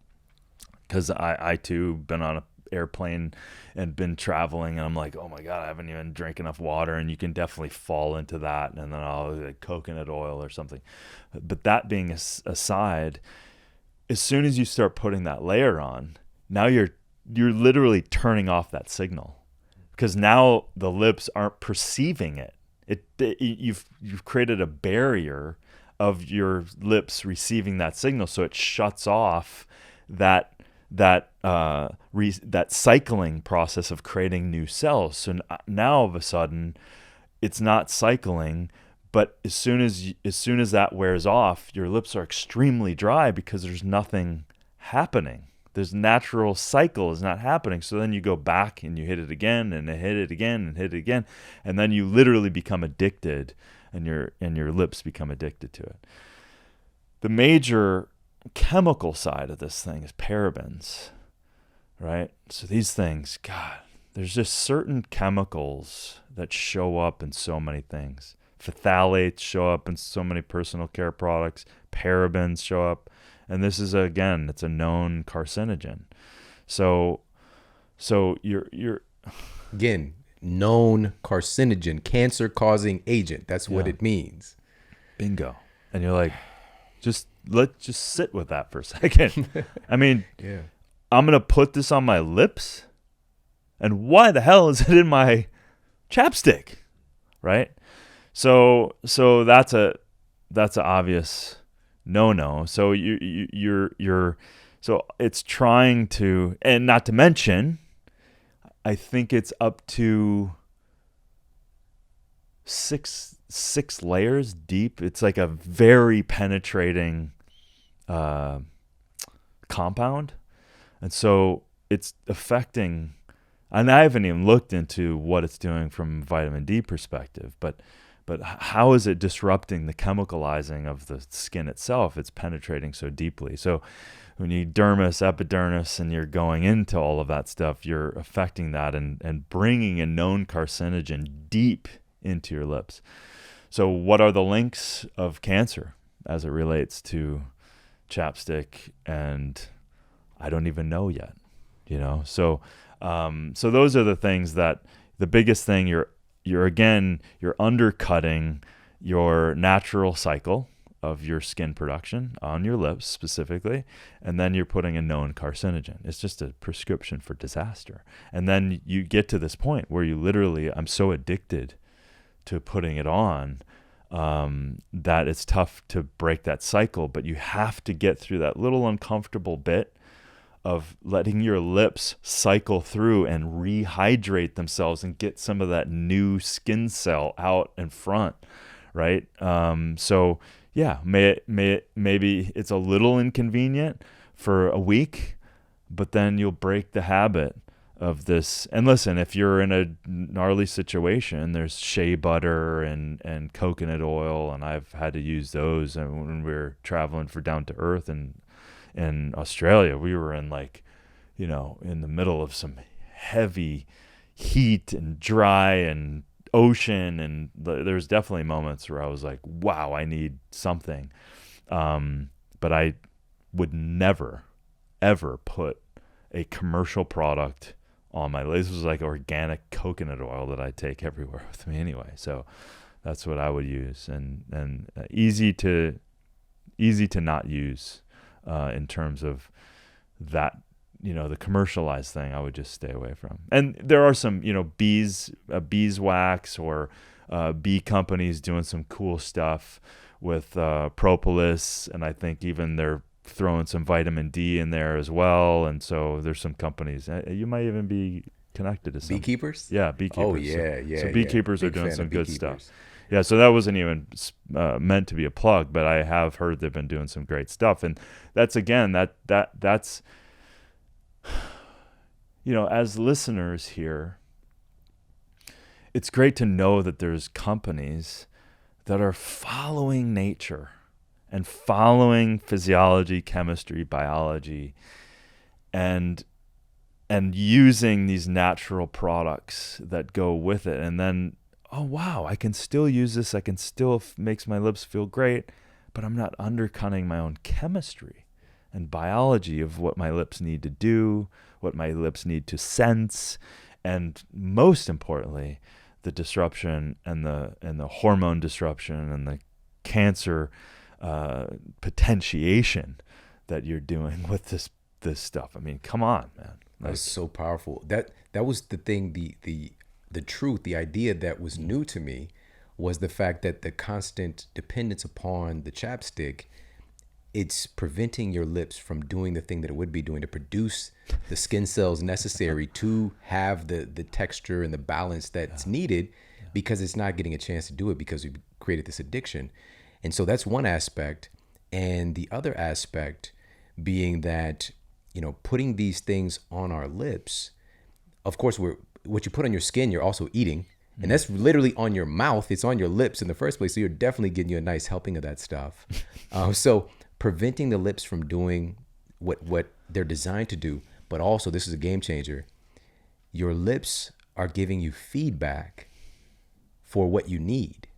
because I too been on an airplane and been traveling, and I'm like, oh my God, I haven't even drank enough water, and you can definitely fall into that, and then I'll like coconut oil or something. But that being aside, as soon as you start putting that layer on, now you're literally turning off that signal, because now the lips aren't perceiving it. You've created a barrier of your lips receiving that signal, so it shuts off that cycling process of creating new cells. So now all of a sudden, it's not cycling, but as soon as that wears off, your lips are extremely dry because there's nothing happening. There's natural cycle is not happening. So then you go back and you hit it again and hit it again and hit it again, and then you literally become addicted, and your lips become addicted to it. The major chemical side of this thing is parabens, right? So these things, God, there's just certain chemicals that show up in so many things. Phthalates show up in so many personal care products. Parabens show up, and this is, again, it's a known carcinogen. So you're again, known carcinogen, cancer-causing agent. That's what it means. Bingo. And you're like, let's just sit with that for a second. I mean, I'm going to put this on my lips, and why the hell is it in my chapstick? Right? So that's an obvious no. So you're so it's trying to, and not to mention, I think it's up to six layers deep. It's like a very penetrating compound, and so it's affecting, and I haven't even looked into what it's doing from vitamin D perspective, but how is it disrupting the chemicalizing of the skin itself? It's penetrating so deeply. So when you dermis, epidermis, and you're going into all of that stuff, you're affecting that and bringing a known carcinogen deep into your lips. So what are the links of cancer as it relates to chapstick? And I don't even know yet, you know? So those are the things that the biggest thing you're undercutting your natural cycle of your skin production on your lips specifically, and then you're putting a known carcinogen. It's just a prescription for disaster. And then you get to this point where you literally, I'm so addicted to putting it on that it's tough to break that cycle, but you have to get through that little uncomfortable bit of letting your lips cycle through and rehydrate themselves and get some of that new skin cell out in front, right? So yeah, maybe it's a little inconvenient for a week, but then you'll break the habit of this. And listen, if you're in a gnarly situation, there's shea butter and coconut oil, and I've had to use those. And when we were traveling for Down to Earth and in Australia, we were in in the middle of some heavy heat and dry and ocean, and there's definitely moments where I was like, wow, I need something. But I would never, ever put a commercial product on my lips. This was like organic coconut oil that I take everywhere with me anyway. So that's what I would use, and easy to not use. In terms of that, the commercialized thing, I would just stay away from. And there are some, beeswax or bee companies doing some cool stuff with propolis, and I think even they're throwing some vitamin D in there as well. And so there's some companies. You might even be connected to some beekeepers. Yeah, beekeepers. Oh yeah. So beekeepers are doing some good stuff. stuff. Yeah, so that wasn't even meant to be a plug, but I have heard they've been doing some great stuff, and that's as listeners here, it's great to know that there's companies that are following nature and following physiology, chemistry, biology, and using these natural products that go with it, and then, oh wow, I can still use this. I can still makes my lips feel great, but I'm not undercutting my own chemistry and biology of what my lips need to do, what my lips need to sense, and most importantly, the disruption and the hormone disruption and the cancer potentiation that you're doing with this stuff. I mean, come on, man. That was so powerful. That was the thing. The truth, the idea that was new to me was the fact that the constant dependence upon the chapstick, it's preventing your lips from doing the thing that it would be doing to produce the skin cells necessary to have the texture and the balance that's needed, because it's not getting a chance to do it because we've created this addiction. And so that's one aspect. And the other aspect being that, putting these things on our lips, of course, what you put on your skin, you're also eating. And that's literally on your mouth. It's on your lips in the first place. So you're definitely getting you a nice helping of that stuff. So preventing the lips from doing what they're designed to do. But also, this is a game changer. Your lips are giving you feedback for what you need.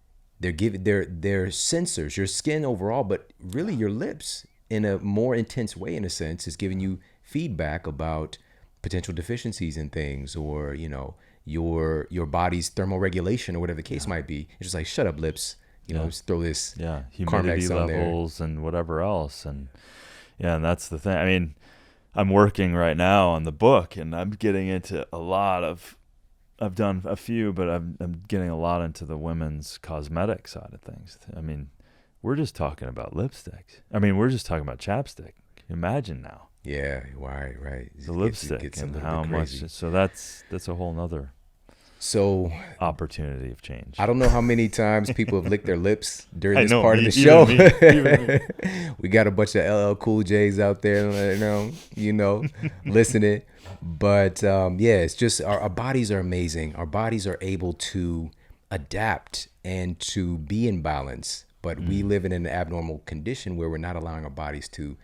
They're sensors, your skin overall, but really your lips in a more intense way, in a sense, is giving you feedback about potential deficiencies in things, or your body's thermoregulation, or whatever the case might be. It's just like, shut up, lips, just throw this humidity levels and whatever else. And that's the thing. I mean, I'm working right now on the book, and I'm getting into I've done a few, but I'm getting a lot into the women's cosmetic side of things. I mean, we're just talking about lipsticks. I mean, we're just talking about chapstick. Imagine now. Yeah, right. The lipstick and how much. So that's a whole nother opportunity of change. I don't know how many times people have licked their lips during this part of the show. Even me. We got a bunch of LL Cool J's out there, listening. But it's just our bodies are amazing. Our bodies are able to adapt and to be in balance. But we live in an abnormal condition where we're not allowing our bodies to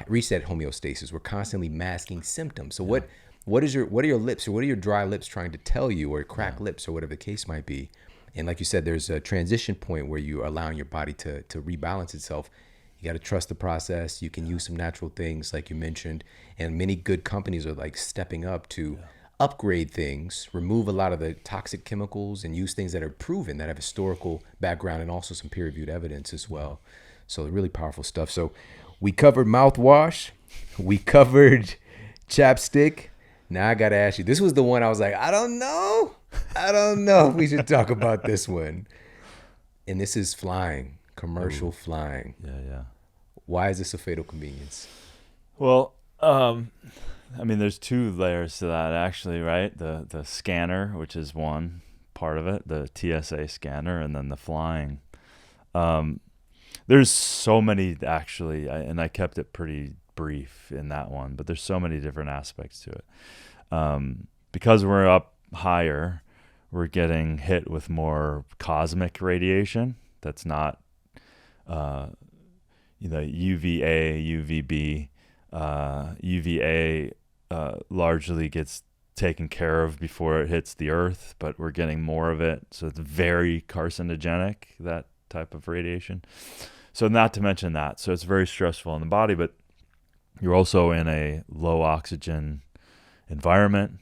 reach that homeostasis. We're constantly masking symptoms. So what are your lips, or what are your dry lips trying to tell you, or cracked lips, or whatever the case might be? And like you said, there's a transition point where you're allowing your body to rebalance itself. You got to trust the process. You can use some natural things like you mentioned. And many good companies are like stepping up to upgrade things, remove a lot of the toxic chemicals, and use things that are proven, that have historical background and also some peer-reviewed evidence as well. So really powerful stuff. So we covered mouthwash. We covered chapstick. Now I got to ask you, this was the one I was like, I don't know if we should talk about this one. And this is flying, commercial flying. Yeah. Why is this a fatal convenience? Well, I mean, there's two layers to that actually, right? The scanner, which is one part of it, the TSA scanner, and then the flying. There's so many actually, and I kept it pretty brief in that one, but there's so many different aspects to it. Because we're up higher, we're getting hit with more cosmic radiation. That's not, UVA, UVB. UVA largely gets taken care of before it hits the earth, but we're getting more of it. So it's very carcinogenic, that type of radiation. So not to mention that. So it's very stressful on the body, but you're also in a low oxygen environment,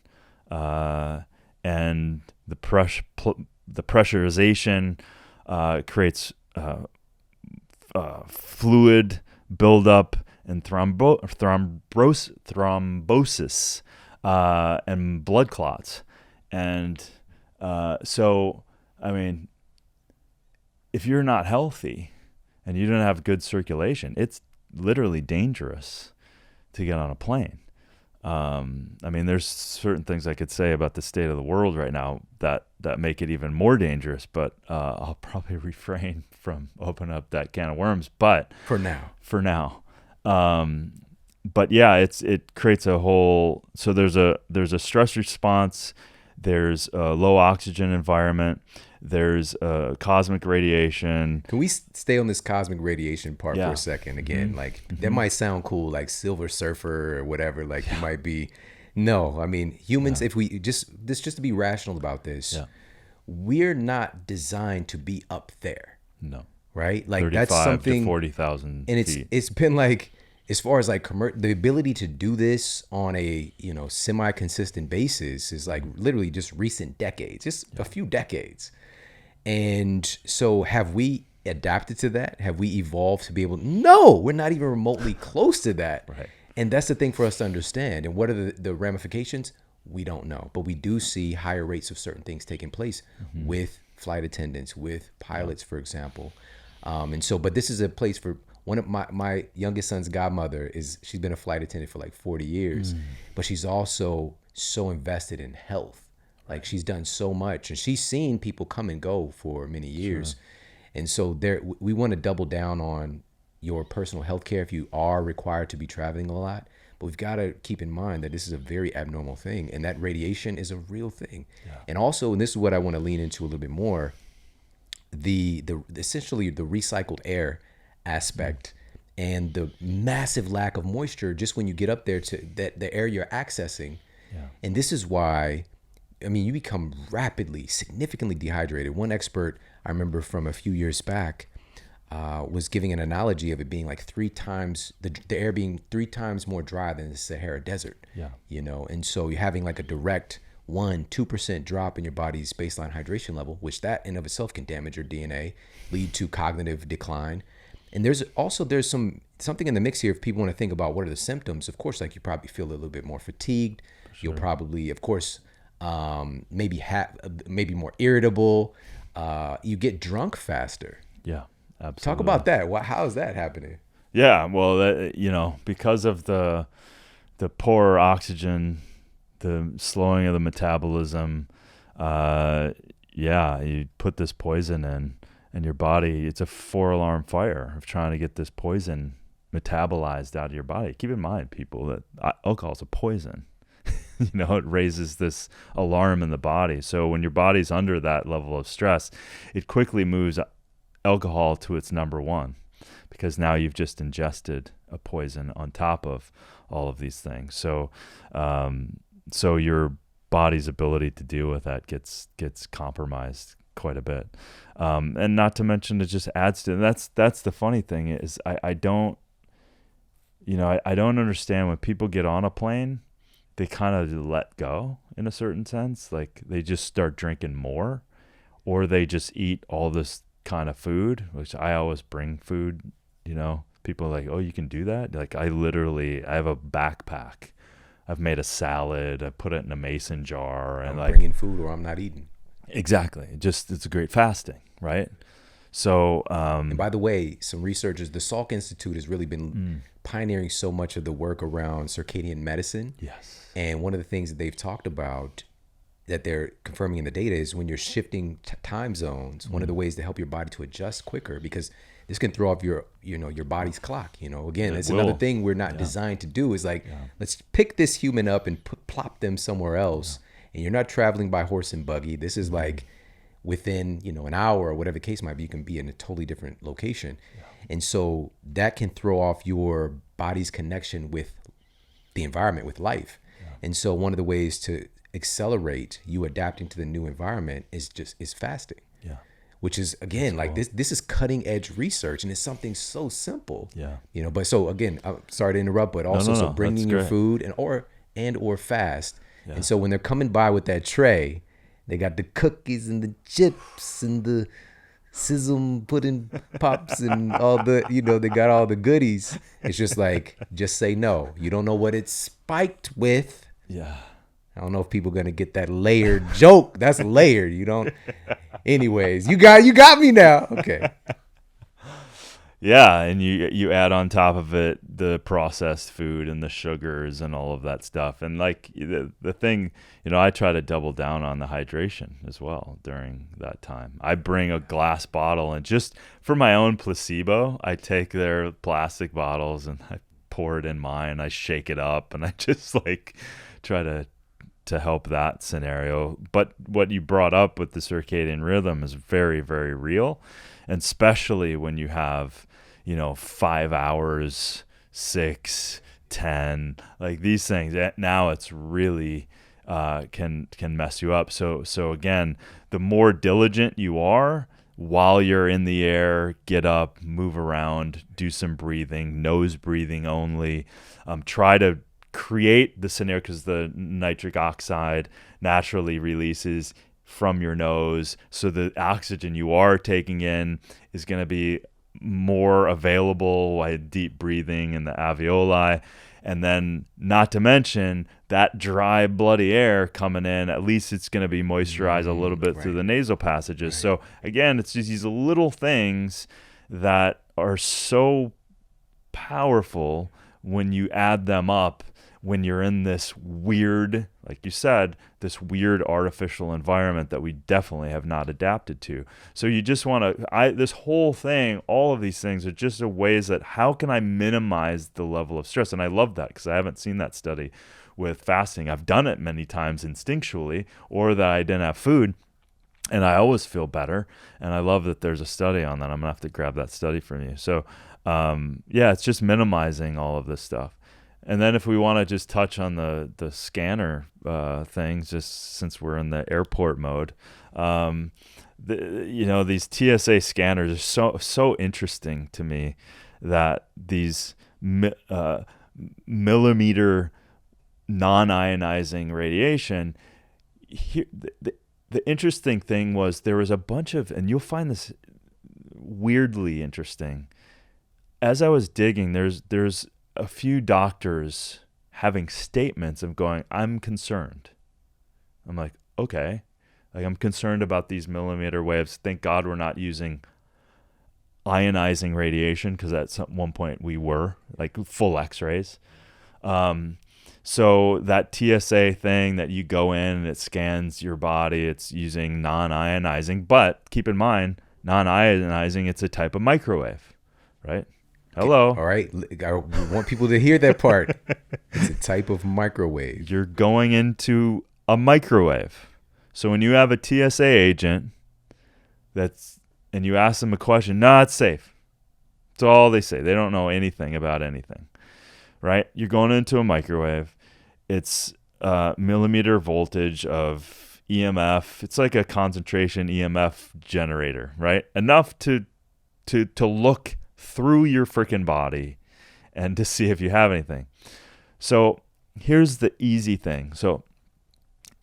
and the pressurization creates fluid buildup and thrombosis and blood clots. And so, I mean, if you're not healthy and you don't have good circulation, it's literally dangerous to get on a plane. I mean, there's certain things I could say about the state of the world right now that make it even more dangerous, but I'll probably refrain from opening up that can of worms. But for now. But yeah, it creates a whole. So there's a stress response. There's a low oxygen environment. There's cosmic radiation. Can we stay on this cosmic radiation part for a second again? Mm-hmm. Like that might sound cool, like Silver Surfer or whatever. Like you might be. No, I mean humans. If we just to be rational about this, we're not designed to be up there. No. Right? Like that's something. To 40,000 and feet. It's been like, as far as like the ability to do this on a semi-consistent basis is like literally just recent decades, just a few decades. And so have we adapted to that? Have we evolved to be able? No, we're not even remotely close to that. Right. And that's the thing for us to understand. And what are the ramifications? We don't know. But we do see higher rates of certain things taking place with flight attendants, with pilots, for example. But this is a place for one of my youngest son's godmother she's been a flight attendant for like 40 years, but she's also so invested in health. Like she's done so much and she's seen people come and go for many years. Sure. And so we want to double down on your personal health care if you are required to be traveling a lot. But we've got to keep in mind that this is a very abnormal thing and that radiation is a real thing. Yeah. And also, and this is what I want to lean into a little bit more, essentially the recycled air aspect and the massive lack of moisture just when you get up there to the air you're accessing. Yeah. And this is why, I mean, you become significantly dehydrated. One expert I remember from a few years back was giving an analogy of it being like 3 times, the air being 3 times more dry than the Sahara Desert. Yeah. And so you're having like a direct 1-2% drop in your body's baseline hydration level, which that in of itself can damage your DNA, lead to cognitive decline. And there's something in the mix here. If people want to think about what are the symptoms, of course, like you probably feel a little bit more fatigued. Sure. You'll probably, of course, maybe more irritable. You get drunk faster. Yeah, absolutely. Talk about that. How is that happening? Yeah, well, because of the poor oxygen, the slowing of the metabolism, you put this poison in, and your body, it's a 4-alarm fire of trying to get this poison metabolized out of your body. Keep in mind, people, that alcohol is a poison. It raises this alarm in the body. So when your body's under that level of stress, it quickly moves alcohol to its number one, because now you've just ingested a poison on top of all of these things. So your body's ability to deal with that gets compromised quite a bit. And not to mention, it just adds to, that's the funny thing is I don't, I don't understand when people get on a plane, they kind of let go in a certain sense. Like they just start drinking more, or they just eat all this kind of food, which I always bring food, people are like, oh, you can do that? Like I have a backpack. I've made a salad. I put it in a mason jar. And I'm bringing food or I'm not eating. Exactly. It's a great fasting, right? So, and by the way, some researchers, the Salk Institute has really been pioneering so much of the work around circadian medicine. Yes. And one of the things that they've talked about that they're confirming in the data is when you're shifting time zones, one of the ways to help your body to adjust quicker, because this can throw off your body's clock. Again, it's another thing we're not designed to do is like, let's pick this human up and plop them somewhere else. And you're not traveling by horse and buggy. This is like within, an hour or whatever the case might be, you can be in a totally different location. Yeah. And so that can throw off your body's connection with the environment, with life. Yeah. And so one of the ways to accelerate you adapting to the new environment is fasting. Yeah. Which is, again, that's like cool. This is cutting edge research, and it's something so simple. Yeah. But so again, I'm sorry to interrupt, but also so bringing your food and or fast. Yeah. And so when they're coming by with that tray, they got the cookies and the chips and the sizzle pudding pops and all the, they got all the goodies. It's just like, just say no. You don't know what it's spiked with. Yeah. I don't know if people are going to get that layered joke. That's layered. You don't. Anyways, you got me now. Okay. Yeah, and you add on top of it the processed food and the sugars and all of that stuff. And like the thing, I try to double down on the hydration as well during that time. I bring a glass bottle, and just for my own placebo, I take their plastic bottles and I pour it in mine. I shake it up, and I just like try to help that scenario. But what you brought up with the circadian rhythm is very, very real. And especially when you have, 5 hours, 6, 10, like these things, now it's really can mess you up. So again, the more diligent you are while you're in the air, get up, move around, do some breathing, nose breathing only, try to create the scenario, because the nitric oxide naturally releases from your nose, so the oxygen you are taking in is going to be more available by deep breathing in the alveoli. And then not to mention that dry, bloody air coming in, at least it's going to be moisturized a little bit through the nasal passages. Right. So again, it's just these little things that are so powerful when you add them up, when you're in this weird, like you said, this weird artificial environment that we definitely have not adapted to. So you just want to, this whole thing, all of these things are just ways that how can I minimize the level of stress? And I love that, because I haven't seen that study with fasting. I've done it many times instinctually, or that I didn't have food, and I always feel better. And I love that there's a study on that. I'm gonna have to grab that study from you. So it's just minimizing all of this stuff. And then if we want to just touch on the scanner things, just since we're in the airport mode, these TSA scanners are so interesting to me, that these millimeter non-ionizing radiation. Here, the interesting thing was there was a bunch of, and you'll find this weirdly interesting. As I was digging, there's a few doctors having statements of going, I'm concerned. I'm like, okay. Like, I'm concerned about these millimeter waves. Thank God we're not using ionizing radiation, because at one point we were, like full x-rays. So that TSA thing that you go in and it scans your body, it's using non-ionizing. But keep in mind, non-ionizing, it's a type of microwave, right? Hello. All right. I want people to hear that part. It's a type of microwave. You're going into a microwave. So when you have a TSA agent and you ask them a question, no, it's safe. That's all they say. They don't know anything about anything, right? You're going into a microwave. It's millimeter voltage of EMF. It's like a concentration EMF generator, right? Enough to look through your freaking body and to see if you have anything. So here's the easy thing. So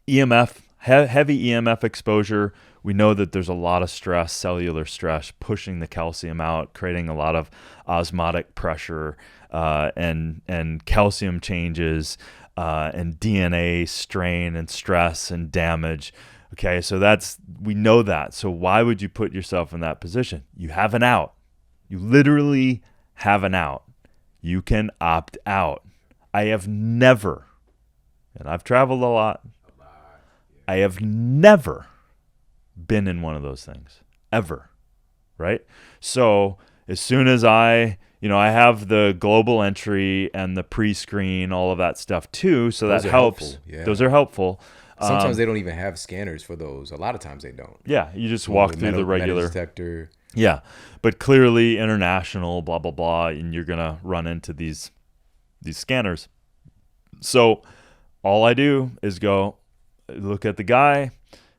EMF, heavy EMF exposure, we know that there's a lot of stress, cellular stress, pushing the calcium out, creating a lot of osmotic pressure and calcium changes and DNA strain and stress and damage. Okay, so we know that. So why would you put yourself in that position? You have an out. You literally have an out. You can opt out. I have never, and I've traveled a lot, I have never been in one of those things, ever, right? So as soon as I have the global entry and the pre-screen, all of that stuff too, so that helps. Yeah. Those are helpful. Sometimes they don't even have scanners for those. A lot of times they don't. Yeah, you just walk through the regular detector. Yeah, but clearly international, blah, blah, blah, and you're going to run into these scanners. So all I do is go look at the guy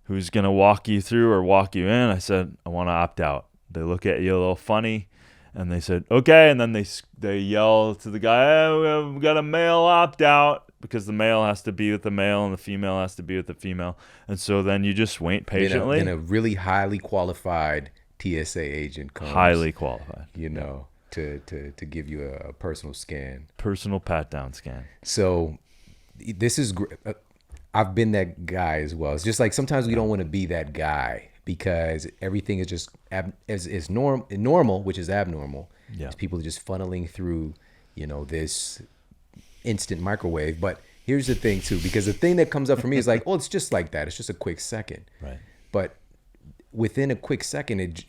who's going to walk you through or walk you in. I said, I want to opt out. They look at you a little funny, and they said, okay, and then they yell to the guy, hey, we've got a male opt out, because the male has to be with the male and the female has to be with the female. And so then you just wait patiently. Then a really highly qualified TSA agent comes. Highly qualified. To give you a personal scan. Personal pat-down scan. So this is great. I've been that guy as well. It's just like sometimes we don't want to be that guy because everything is just is normal, which is abnormal. Yeah. People are just funneling through, this instant microwave. But here's the thing too, because the thing that comes up for me is like, oh, it's just like that. It's just a quick second. Right. But within a quick second,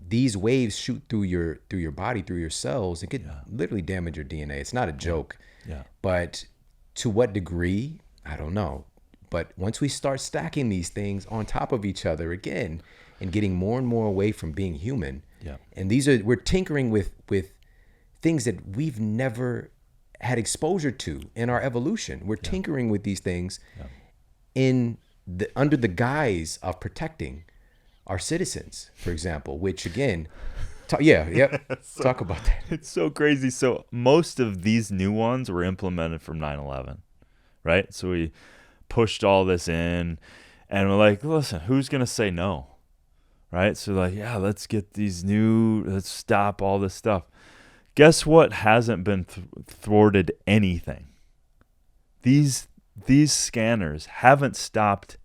these waves shoot through your body, through your cells. It could literally damage your DNA. It's not a joke. Yeah. But to what degree, I don't know. But once we start stacking these things on top of each other again and getting more and more away from being human, and we're tinkering with things that we've never had exposure to in our evolution. We're tinkering with these things under the guise of protecting our citizens, for example, which again, talk about that. It's so crazy. So most of these new ones were implemented from 9/11, right? So we pushed all this in and we're like, listen, who's going to say no? Right? So like, let's get let's stop all this stuff. Guess what hasn't been thwarted anything? These scanners haven't stopped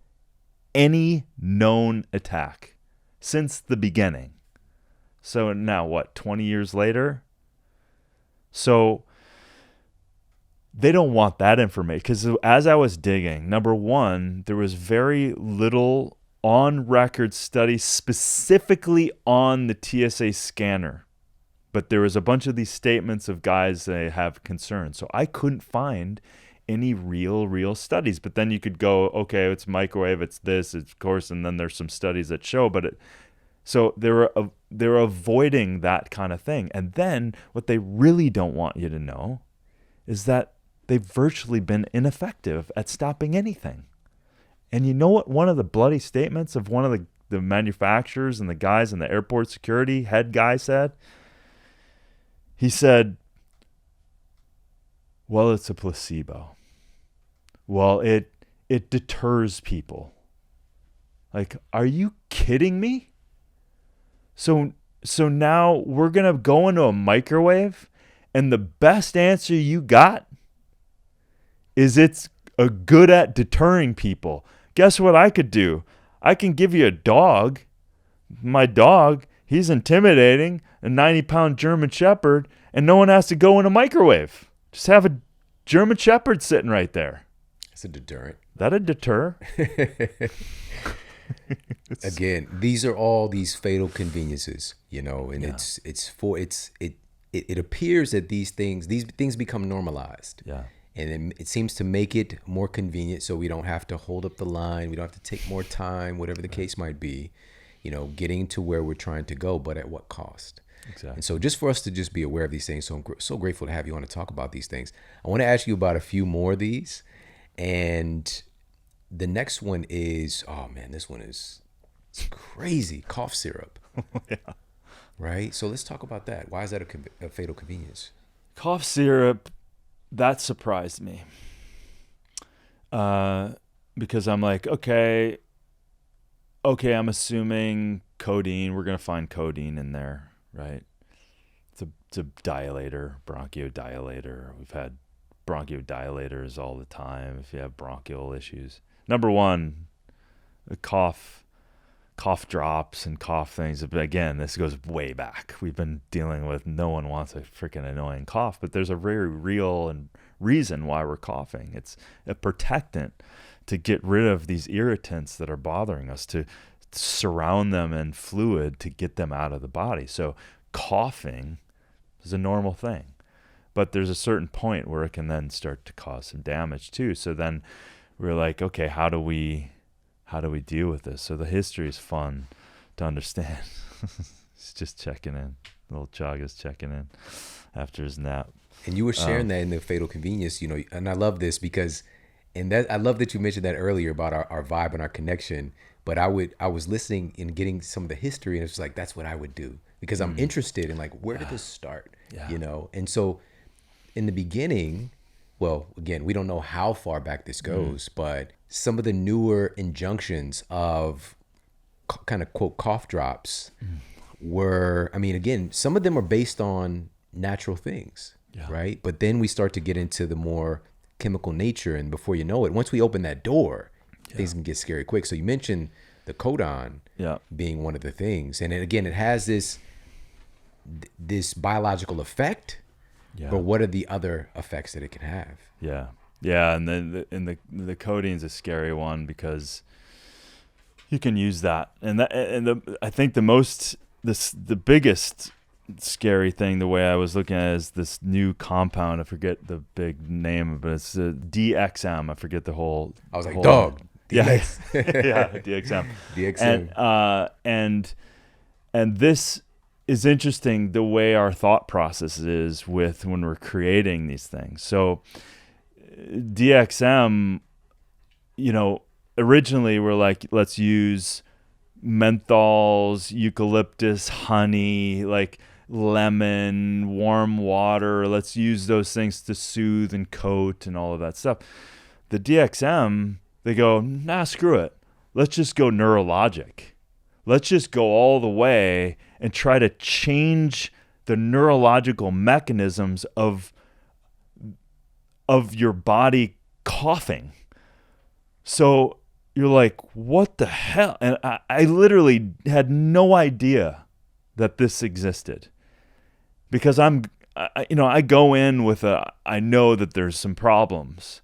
any known attack since the beginning. So now what, 20 years later? So they don't want that information, because as I was digging, number one, there was very little on-record study specifically on the TSA scanner. But there was a bunch of these statements of guys that have concerns. So I couldn't find any real studies. But then you could go, okay, it's microwave, it's this, of course, and then there's some studies that show. So they're avoiding that kind of thing. And then what they really don't want you to know is that they've virtually been ineffective at stopping anything. And you know what one of the bloody statements of one of the manufacturers and the guys in the airport security head guy said? He said, well, it's a placebo. Well, it deters people. Like, are you kidding me? So now we're going to go into a microwave and the best answer you got is it's good at deterring people. Guess what I could do? I can give you a dog. My dog, he's intimidating, a 90-pound German Shepherd, and no one has to go in a microwave. Just have a German Shepherd sitting right there. It's a deterrent. That'd deter. Again, these are all these fatal conveniences, and it appears that these things become normalized. Yeah. And it seems to make it more convenient, so we don't have to hold up the line. We don't have to take more time, whatever the case might be, getting to where we're trying to go, but at what cost? Exactly. And so just for us to just be aware of these things, so I'm so grateful to have you on to talk about these things. I want to ask you about a few more of these. And the next one is, oh man, this one is it's crazy. Cough syrup, Yeah. right? So let's talk about that. Why is that a fatal convenience? Cough syrup, that surprised me. Because I'm like, okay, I'm assuming codeine. We're going to find codeine in there, right? It's a dilator, bronchodilator. We've had bronchodilators all the time if you have bronchial issues. Number one, the cough drops and cough things. But again, this goes way back. We've been dealing with, no one wants a freaking annoying cough, but there's a very real and reason why we're coughing. It's a protectant to get rid of these irritants that are bothering us, to surround them in fluid to get them out of the body. So coughing is a normal thing, but there's a certain point where it can then start to cause some damage too. So then we're like, okay, how do we deal with this? So the history is fun to understand. He's just checking in. Little Chag is checking in after his nap. And you were sharing that in the fatal convenience, and I love this because, and that I love that you mentioned that earlier about our vibe and our connection. But I was listening and getting some of the history, and it's like, that's what I would do because I'm interested in like, where did this start? Yeah. And so in the beginning, well, again, we don't know how far back this goes, but some of the newer injunctions of kind of quote cough drops were, I mean, again, some of them are based on natural things, right? But then we start to get into the more chemical nature, and before you know it, once we open that door, things can get scary quick. So you mentioned the codon being one of the things, and again, it has this biological effect. Yeah. But what are the other effects that it can have? Yeah, and then the codeine's a scary one because you can use that, I think the biggest scary thing, the way I was looking at it, is this new compound. I forget the big name, but it's DXM. I forget the whole. I was like, dog. DX. Yeah, DXM. DXM. And this is interesting, the way our thought process is with when we're creating these things. So DXM, originally we're like, let's use menthols, eucalyptus, honey, like lemon, warm water. Let's use those things to soothe and coat and all of that stuff. The DXM, they go, nah, screw it. Let's just go neurologic. Let's just go all the way and try to change the neurological mechanisms of your body coughing. So you're like, what the hell? And I literally had no idea that this existed, because I go in with I know that there's some problems,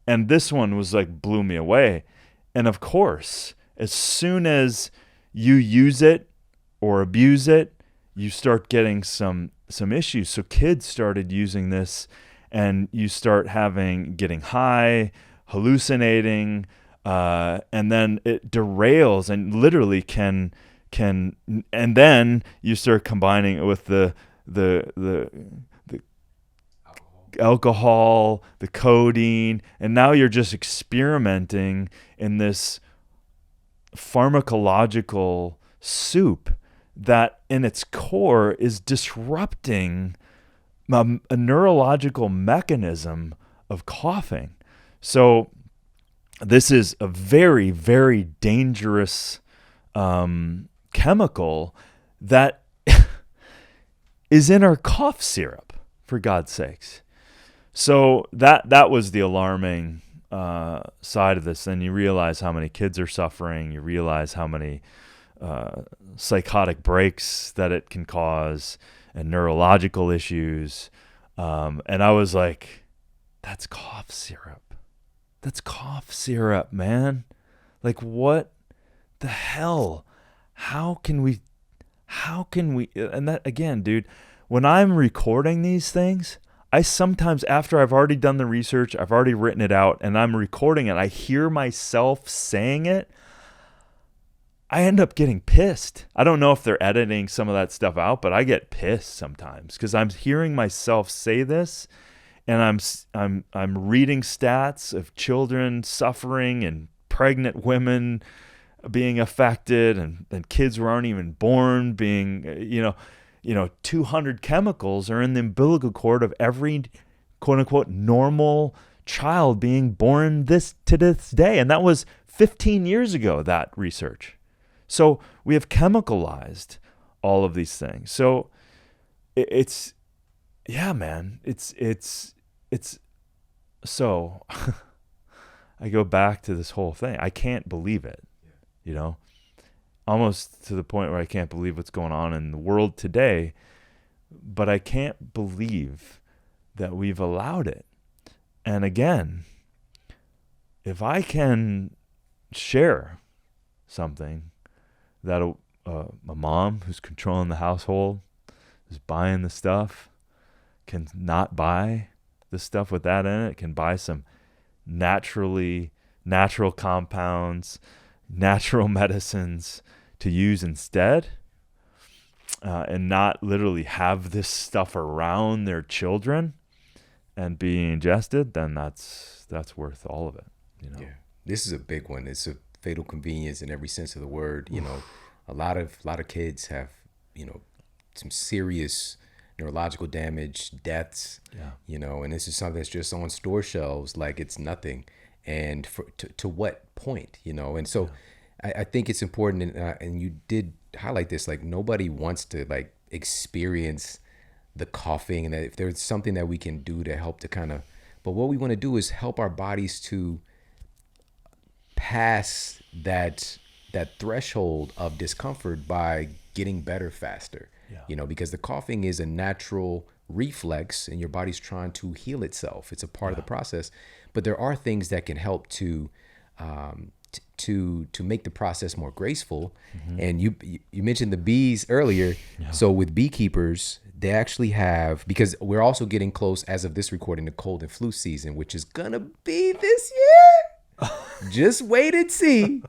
and this one was like, blew me away. And of course, as soon as you use it or abuse it, you start getting some issues. So kids started using this, and you start getting high, hallucinating, and then it derails and literally can, and then you start combining it with the alcohol, the codeine, and now you're just experimenting in this pharmacological soup that in its core is disrupting a neurological mechanism of coughing. So this is a very, very dangerous chemical that is in our cough syrup, for God's sakes. So that was the alarming side of this. Then you realize how many kids are suffering. You realize how many psychotic breaks that it can cause and neurological issues. And I was like, that's cough syrup. That's cough syrup, man. Like, what the hell? How can we, and that, again, dude, when I'm recording these things, I sometimes, after I've already done the research, I've already written it out, and I'm recording it, I hear myself saying it, I end up getting pissed. I don't know if they're editing some of that stuff out, but I get pissed sometimes because I'm hearing myself say this, and I'm reading stats of children suffering and pregnant women being affected, and kids who aren't even born being, 200 chemicals are in the umbilical cord of every quote unquote normal child being born to this day. And that was 15 years ago, that research. So we have chemicalized all of these things. So it's so I go back to this whole thing. I can't believe it, almost to the point where I can't believe what's going on in the world today, but I can't believe that we've allowed it. And again, if I can share something that a mom who's controlling the household, who's buying the stuff, can not buy the stuff with that in it, can buy some natural compounds, natural medicines to use instead, and not literally have this stuff around their children and being ingested, then that's worth all of it. Yeah, this is a big one. It's a fatal convenience in every sense of the word. A lot of kids have some serious neurological damage, deaths. And this is something that's just on store shelves like it's nothing. And to what point, And so I think it's important, and you did highlight this. Like, nobody wants to experience the coughing, and that if there's something that we can do to help to but what we want to do is help our bodies to pass that threshold of discomfort by getting better faster. Because the coughing is a natural reflex, and your body's trying to heal itself. It's a part of the process, but there are things that can help to make the process more graceful. Mm-hmm. And you mentioned the bees earlier. So with beekeepers, they actually have, because we're also getting close, as of this recording, the cold and flu season, which is gonna be this year. Just wait and see.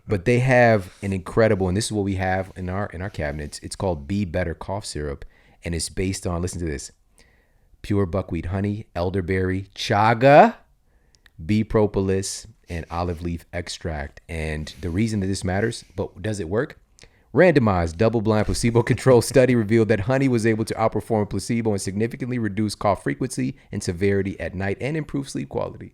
But they have an incredible, and this is what we have in our cabinets. It's called Be Better Cough Syrup, and it's based on, listen to this, pure buckwheat honey, elderberry, chaga, bee propolis, and olive leaf extract. And the reason that this matters, but does it work? Randomized, double-blind, placebo-controlled study revealed that honey was able to outperform placebo and significantly reduce cough frequency and severity at night and improve sleep quality.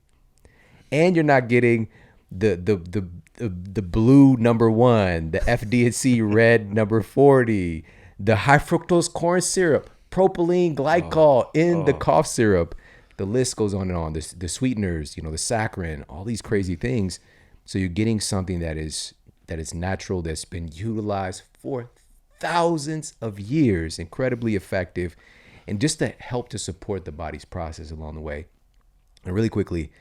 And you're not getting the blue number 1, the FD&C red number 40, the high fructose corn syrup, propylene glycol in the cough syrup. The list goes on and on. The sweeteners, the saccharin, all these crazy things. So you're getting something that is natural, that's been utilized for thousands of years, incredibly effective, and just to help to support the body's process along the way. And really quickly,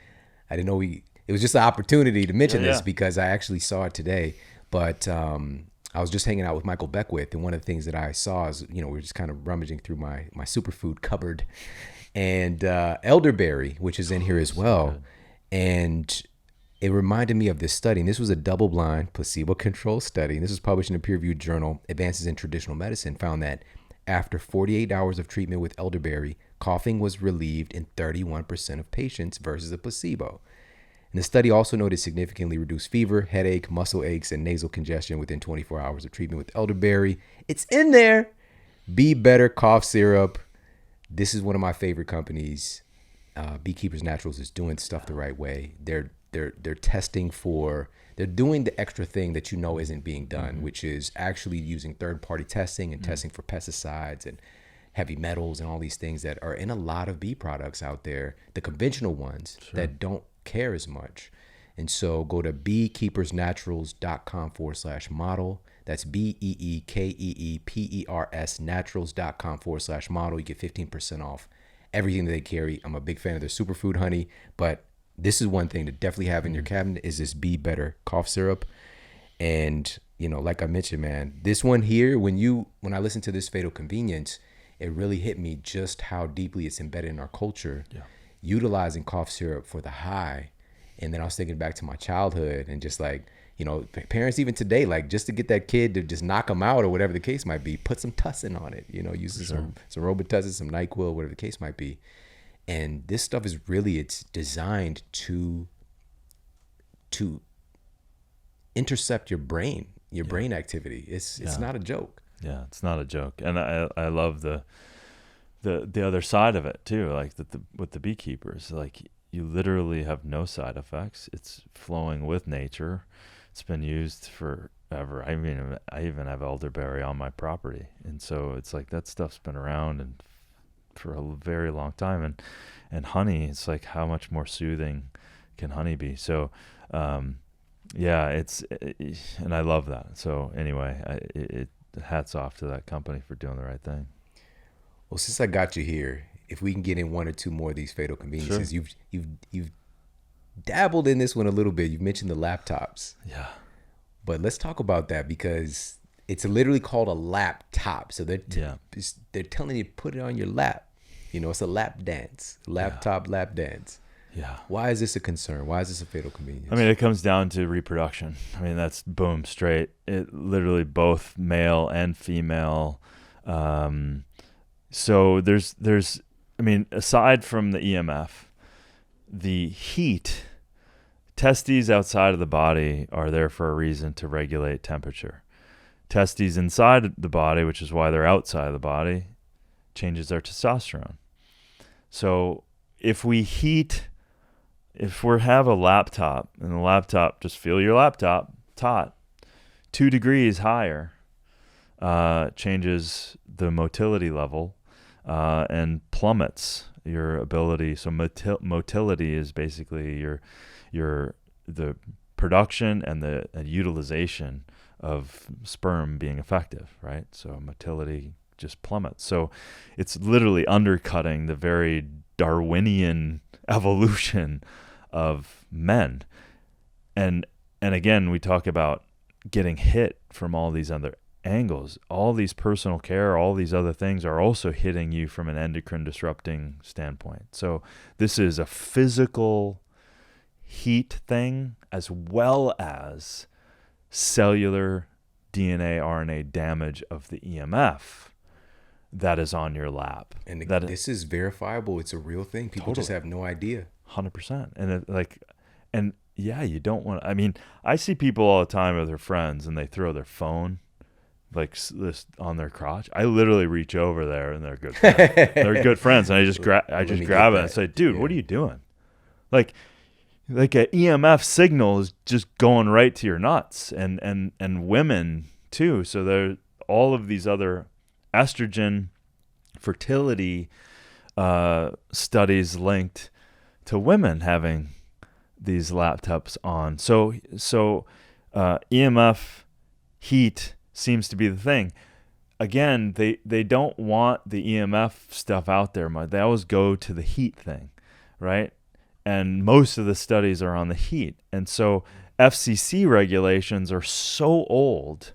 I didn't know it was just an opportunity to mention this because I actually saw it today. But I was just hanging out with Michael Beckwith, and one of the things that I saw is, we're just kind of rummaging through my superfood cupboard, and elderberry, which is in here as well. And it reminded me of this study, and this was a double-blind, placebo-controlled study, and this was published in a peer-reviewed journal, Advances in Traditional Medicine, found that after 48 hours of treatment with elderberry, coughing was relieved in 31% of patients versus a placebo. And the study also noted significantly reduced fever, headache, muscle aches, and nasal congestion within 24 hours of treatment with elderberry. It's in there. Be Better Cough Syrup. This is one of my favorite companies. Beekeepers Naturals is doing stuff the right way. They're testing for, they're doing the extra thing that isn't being done, which is actually using third-party testing and testing for pesticides and heavy metals and all these things that are in a lot of bee products out there, the conventional ones that don't care as much. And so go to beekeepersnaturals.com/model. That's BEEKEEPERS naturals.com/model. You get 15% off everything that they carry. I'm a big fan of their superfood honey, but this is one thing to definitely have in your cabinet is this Be Better cough syrup. And, like I mentioned, man, this one here, when I listened to this Fatal Convenience, it really hit me just how deeply it's embedded in our culture. Utilizing cough syrup for the high. And then I was thinking back to my childhood and just parents even today, just to get that kid to just knock them out or whatever the case might be, put some tussin on it, using some Robitussin, some NyQuil, whatever the case might be. And this stuff is really, it's designed to to intercept your brain activity. It's not a joke. Yeah, it's not a joke. And I love the other side of it too, like with the beekeepers, like you literally have no side effects. It's flowing with nature. It's been used forever. I mean, I even have elderberry on my property, and so it's like that stuff's been around and for a very long time. And honey, it's like how much more soothing can honey be? So, yeah, and I love that. So anyway, hats off to that company for doing the right thing. Well, since I got you here, if we can get in one or two more of these fatal conveniences, Sure. you've dabbled in this one a little bit. You've mentioned the laptops. Yeah. But let's talk about that because it's literally called a laptop. So they're telling you to put it on your lap. You know, it's a lap dance, lap dance. Yeah. Why is this a concern? Why is this a fatal convenience? I mean, it comes down to reproduction. I mean, that's boom straight. It literally both male and female. So there's, I mean, aside from the EMF, the heat, testes outside of the body are there for a reason to regulate temperature. Testes inside the body, which is why they're outside of the body, changes their testosterone. So if we have a laptop and the laptop, just feel your laptop, it's hot, 2 degrees higher, changes the motility level and plummets your ability. So motility is basically the production and the utilization of sperm being effective, right? So motility just plummets. So it's literally undercutting the very Darwinian evolution of men. And again, we talk about getting hit from all these other angles. All these personal care, all these other things are also hitting you from an endocrine disrupting standpoint. So this is a physical heat thing as well as cellular DNA, RNA damage of the EMF that is on your lap. And this is verifiable. It's a real thing. People just have no idea. 100%. And yeah, you don't want, I mean, I see people all the time with their friends and they throw their phone like this on their crotch. I literally reach over there and they're good friends. They're good friends. And I just grab it and say, dude, what are you doing? Like an EMF signal is just going right to your nuts and women too. So there all of these other estrogen fertility studies linked to women having these laptops on. So EMF heat seems to be the thing. Again, they don't want the EMF stuff out there much. They always go to the heat thing, right? And most of the studies are on the heat. And so FCC regulations are so old,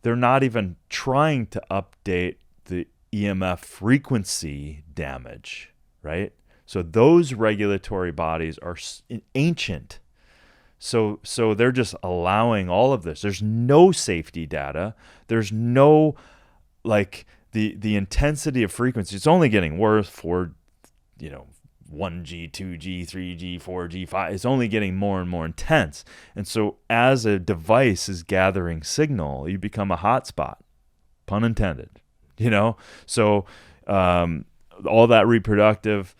they're not even trying to update the EMF frequency damage, right? So those regulatory bodies are ancient. So they're just allowing all of this. There's no safety data. There's no, like, the intensity of frequency. It's only getting worse for, 1G, 2G, 3G, 4G, 5. It's only getting more and more intense. And so as a device is gathering signal, you become a hotspot, pun intended, So all that reproductive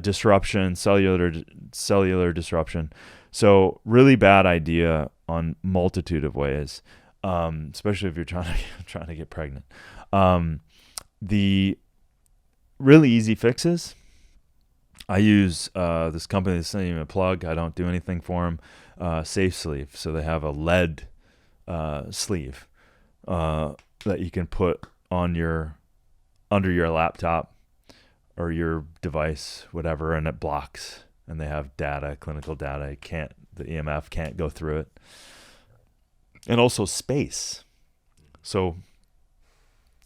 disruption, cellular disruption. So really bad idea on multitude of ways, especially if you're trying to get pregnant. The really easy fixes, I use this company that's not even a plug. I don't do anything for them. Safe Sleeve. So they have a lead sleeve that you can put on under your laptop or your device, whatever, and it blocks. And they have data, clinical data. The EMF can't go through it. And also space. So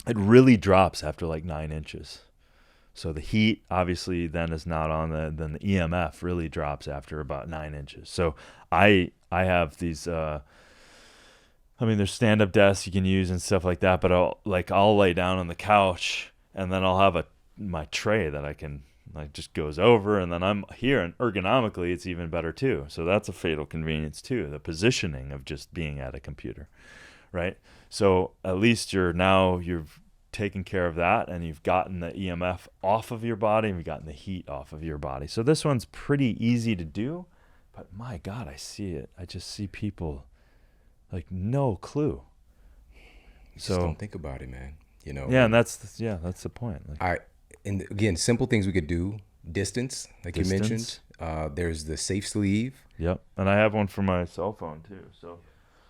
it really drops after like 9 inches. So the heat obviously then is not on then the EMF really drops after about 9 inches. So I have these, there's stand-up desks you can use and stuff like that, but I'll lay down on the couch and then I'll have my tray that I can like just goes over, and then I'm here, and ergonomically it's even better too. So that's a fatal convenience too, the positioning of just being at a computer, right? So at least you've taken care of that, and you've gotten the EMF off of your body, and you've gotten the heat off of your body. So this one's pretty easy to do, but my God, I see it. I just see people like no clue. Just don't think about it, man. You know. Yeah, and that's the point. Like, and again, simple things we could do. Distance, like you mentioned. There's the safe sleeve. Yep, and I have one for my cell phone too.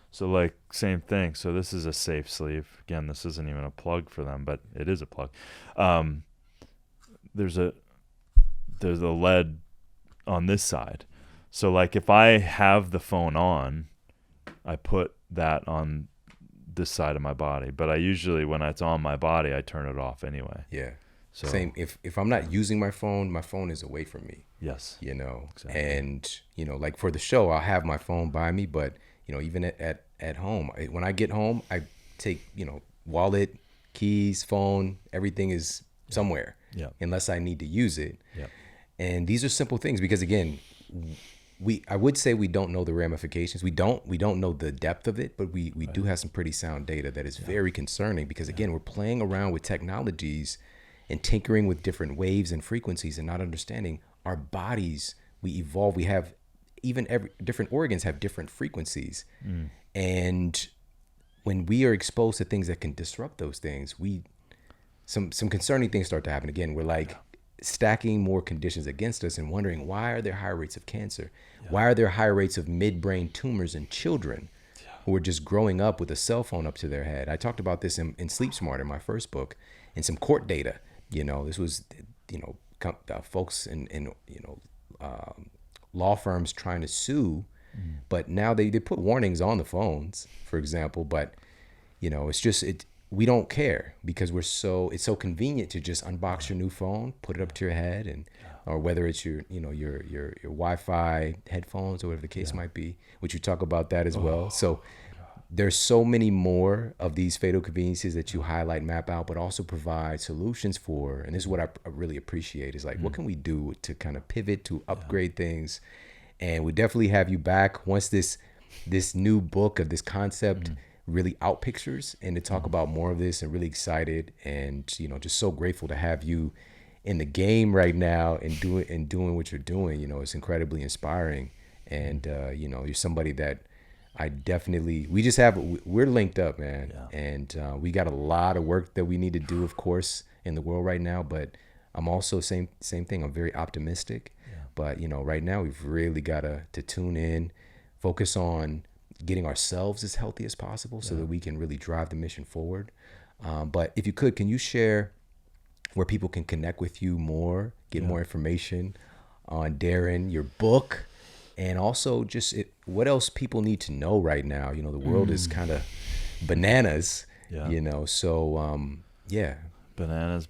So like same thing. So this is a safe sleeve. Again, this isn't even a plug for them, but it is a plug. There's a lead on this side. So like if I have the phone on, I put that on this side of my body, but I usually, when it's on my body, I turn it off anyway. Yeah. So same. If I'm not using my phone is away from me. Yes. You know, Exactly. and you know, like for the show, I'll have my phone by me, but you know, even at home, when I get home, I take, you know, wallet, keys, phone, everything is somewhere. Yeah. Unless I need to use it. Yeah. And these are simple things because again, I would say we don't know the ramifications. We don't know the depth of it, but we do have some pretty sound data that is very concerning because again, we're playing around with technologies and tinkering with different waves and frequencies and not understanding our bodies. We evolve. We have different organs have different frequencies. And when we are exposed to things that can disrupt those things, some concerning things start to happen. Again, we're like stacking more conditions against us and wondering, why are there higher rates of cancer? Why are there higher rates of midbrain tumors in children who are just growing up with a cell phone up to their head? I talked about this in Sleep Smarter, my first book, and some court data. You know, this was, you know, folks in law firms trying to sue, but now they put warnings on the phones, for example, but you know, we don't care because it's so convenient to just unbox your new phone, put it up to your head, and or whether it's your Wi-Fi headphones or whatever the case might be, which you talk about that as well. So there's so many more of these fatal conveniences that you highlight, map out, but also provide solutions for. And this is what I really appreciate is like, what can we do to kind of pivot to upgrade things? And we definitely have you back once this new book of this concept really out pictures and to talk about more of this, and really excited and, you know, just so grateful to have you in the game right now and doing what you're doing. You know, it's incredibly inspiring. And, you know, you're somebody that we're linked up, man. Yeah. And we got a lot of work that we need to do, of course, in the world right now, but I'm also same thing. I'm very optimistic, but you know, right now we've really got to tune in, focus on getting ourselves as healthy as possible so that we can really drive the mission forward. But if you could, can you share where people can connect with you more, get more information on Darin, your book, and also just what else people need to know right now? You know, the world is kind of bananas, you know, so Bananas,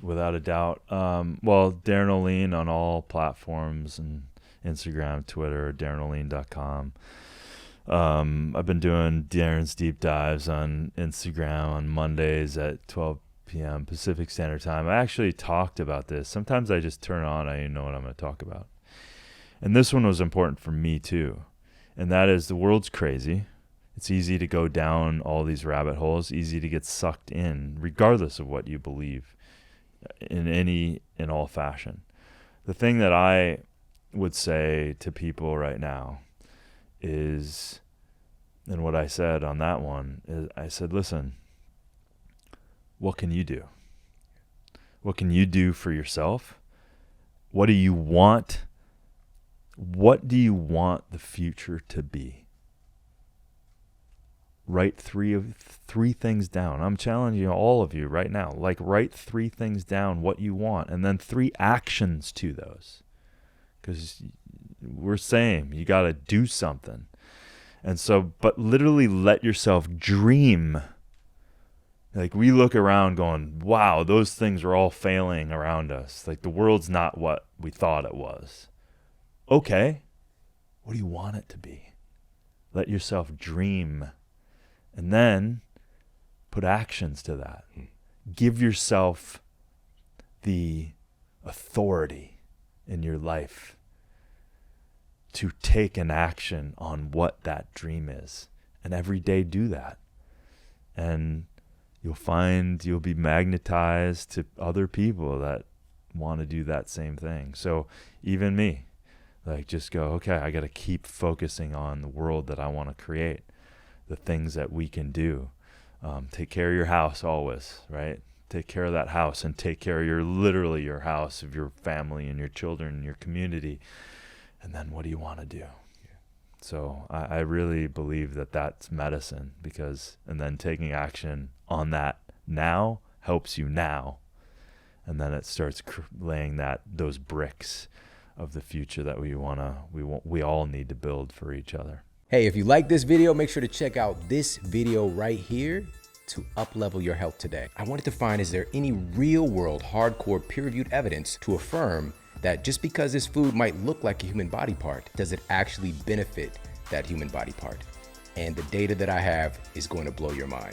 without a doubt. Well, Darin Olien on all platforms, and Instagram, Twitter, DarinOlien.com. I've been doing Darin's Deep Dives on Instagram on Mondays at 12 p.m. Pacific Standard Time. I actually talked about this. Sometimes I just turn on, I didn't know what I'm going to talk about. And this one was important for me too. And that is, the world's crazy. It's easy to go down all these rabbit holes, easy to get sucked in, regardless of what you believe in all fashion. The thing that I would say to people right now is, and what I said on that one is, I said, listen, what can you do? What can you do for yourself? What do you want? What do you want the future to be? Write three things down. I'm challenging all of you right now. Like, write 3 things down, what you want, and then 3 actions to those. Because we're saying you got to do something. And so, but literally let yourself dream. Like, we look around going, wow, those things are all failing around us. Like, the world's not what we thought it was. Okay, what do you want it to be? Let yourself dream. And then put actions to that. Give yourself the authority in your life to take an action on what that dream is. And every day do that. And you'll find you'll be magnetized to other people that want to do that same thing. So even me, like, just go, okay, I got to keep focusing on the world that I want to create, the things that we can do. Take care of your house always, right? Take care of that house, and take care of literally your house, of your family and your children and your community. And then what do you want to do? Yeah. So I really believe that that's medicine, and then taking action on that now helps you now. And then it starts laying those bricks of the future that we all need to build for each other. Hey, if you like this video, make sure to check out this video right here to up-level your health today. I wanted to find, is there any real-world, hardcore, peer-reviewed evidence to affirm that just because this food might look like a human body part, does it actually benefit that human body part? And the data that I have is going to blow your mind.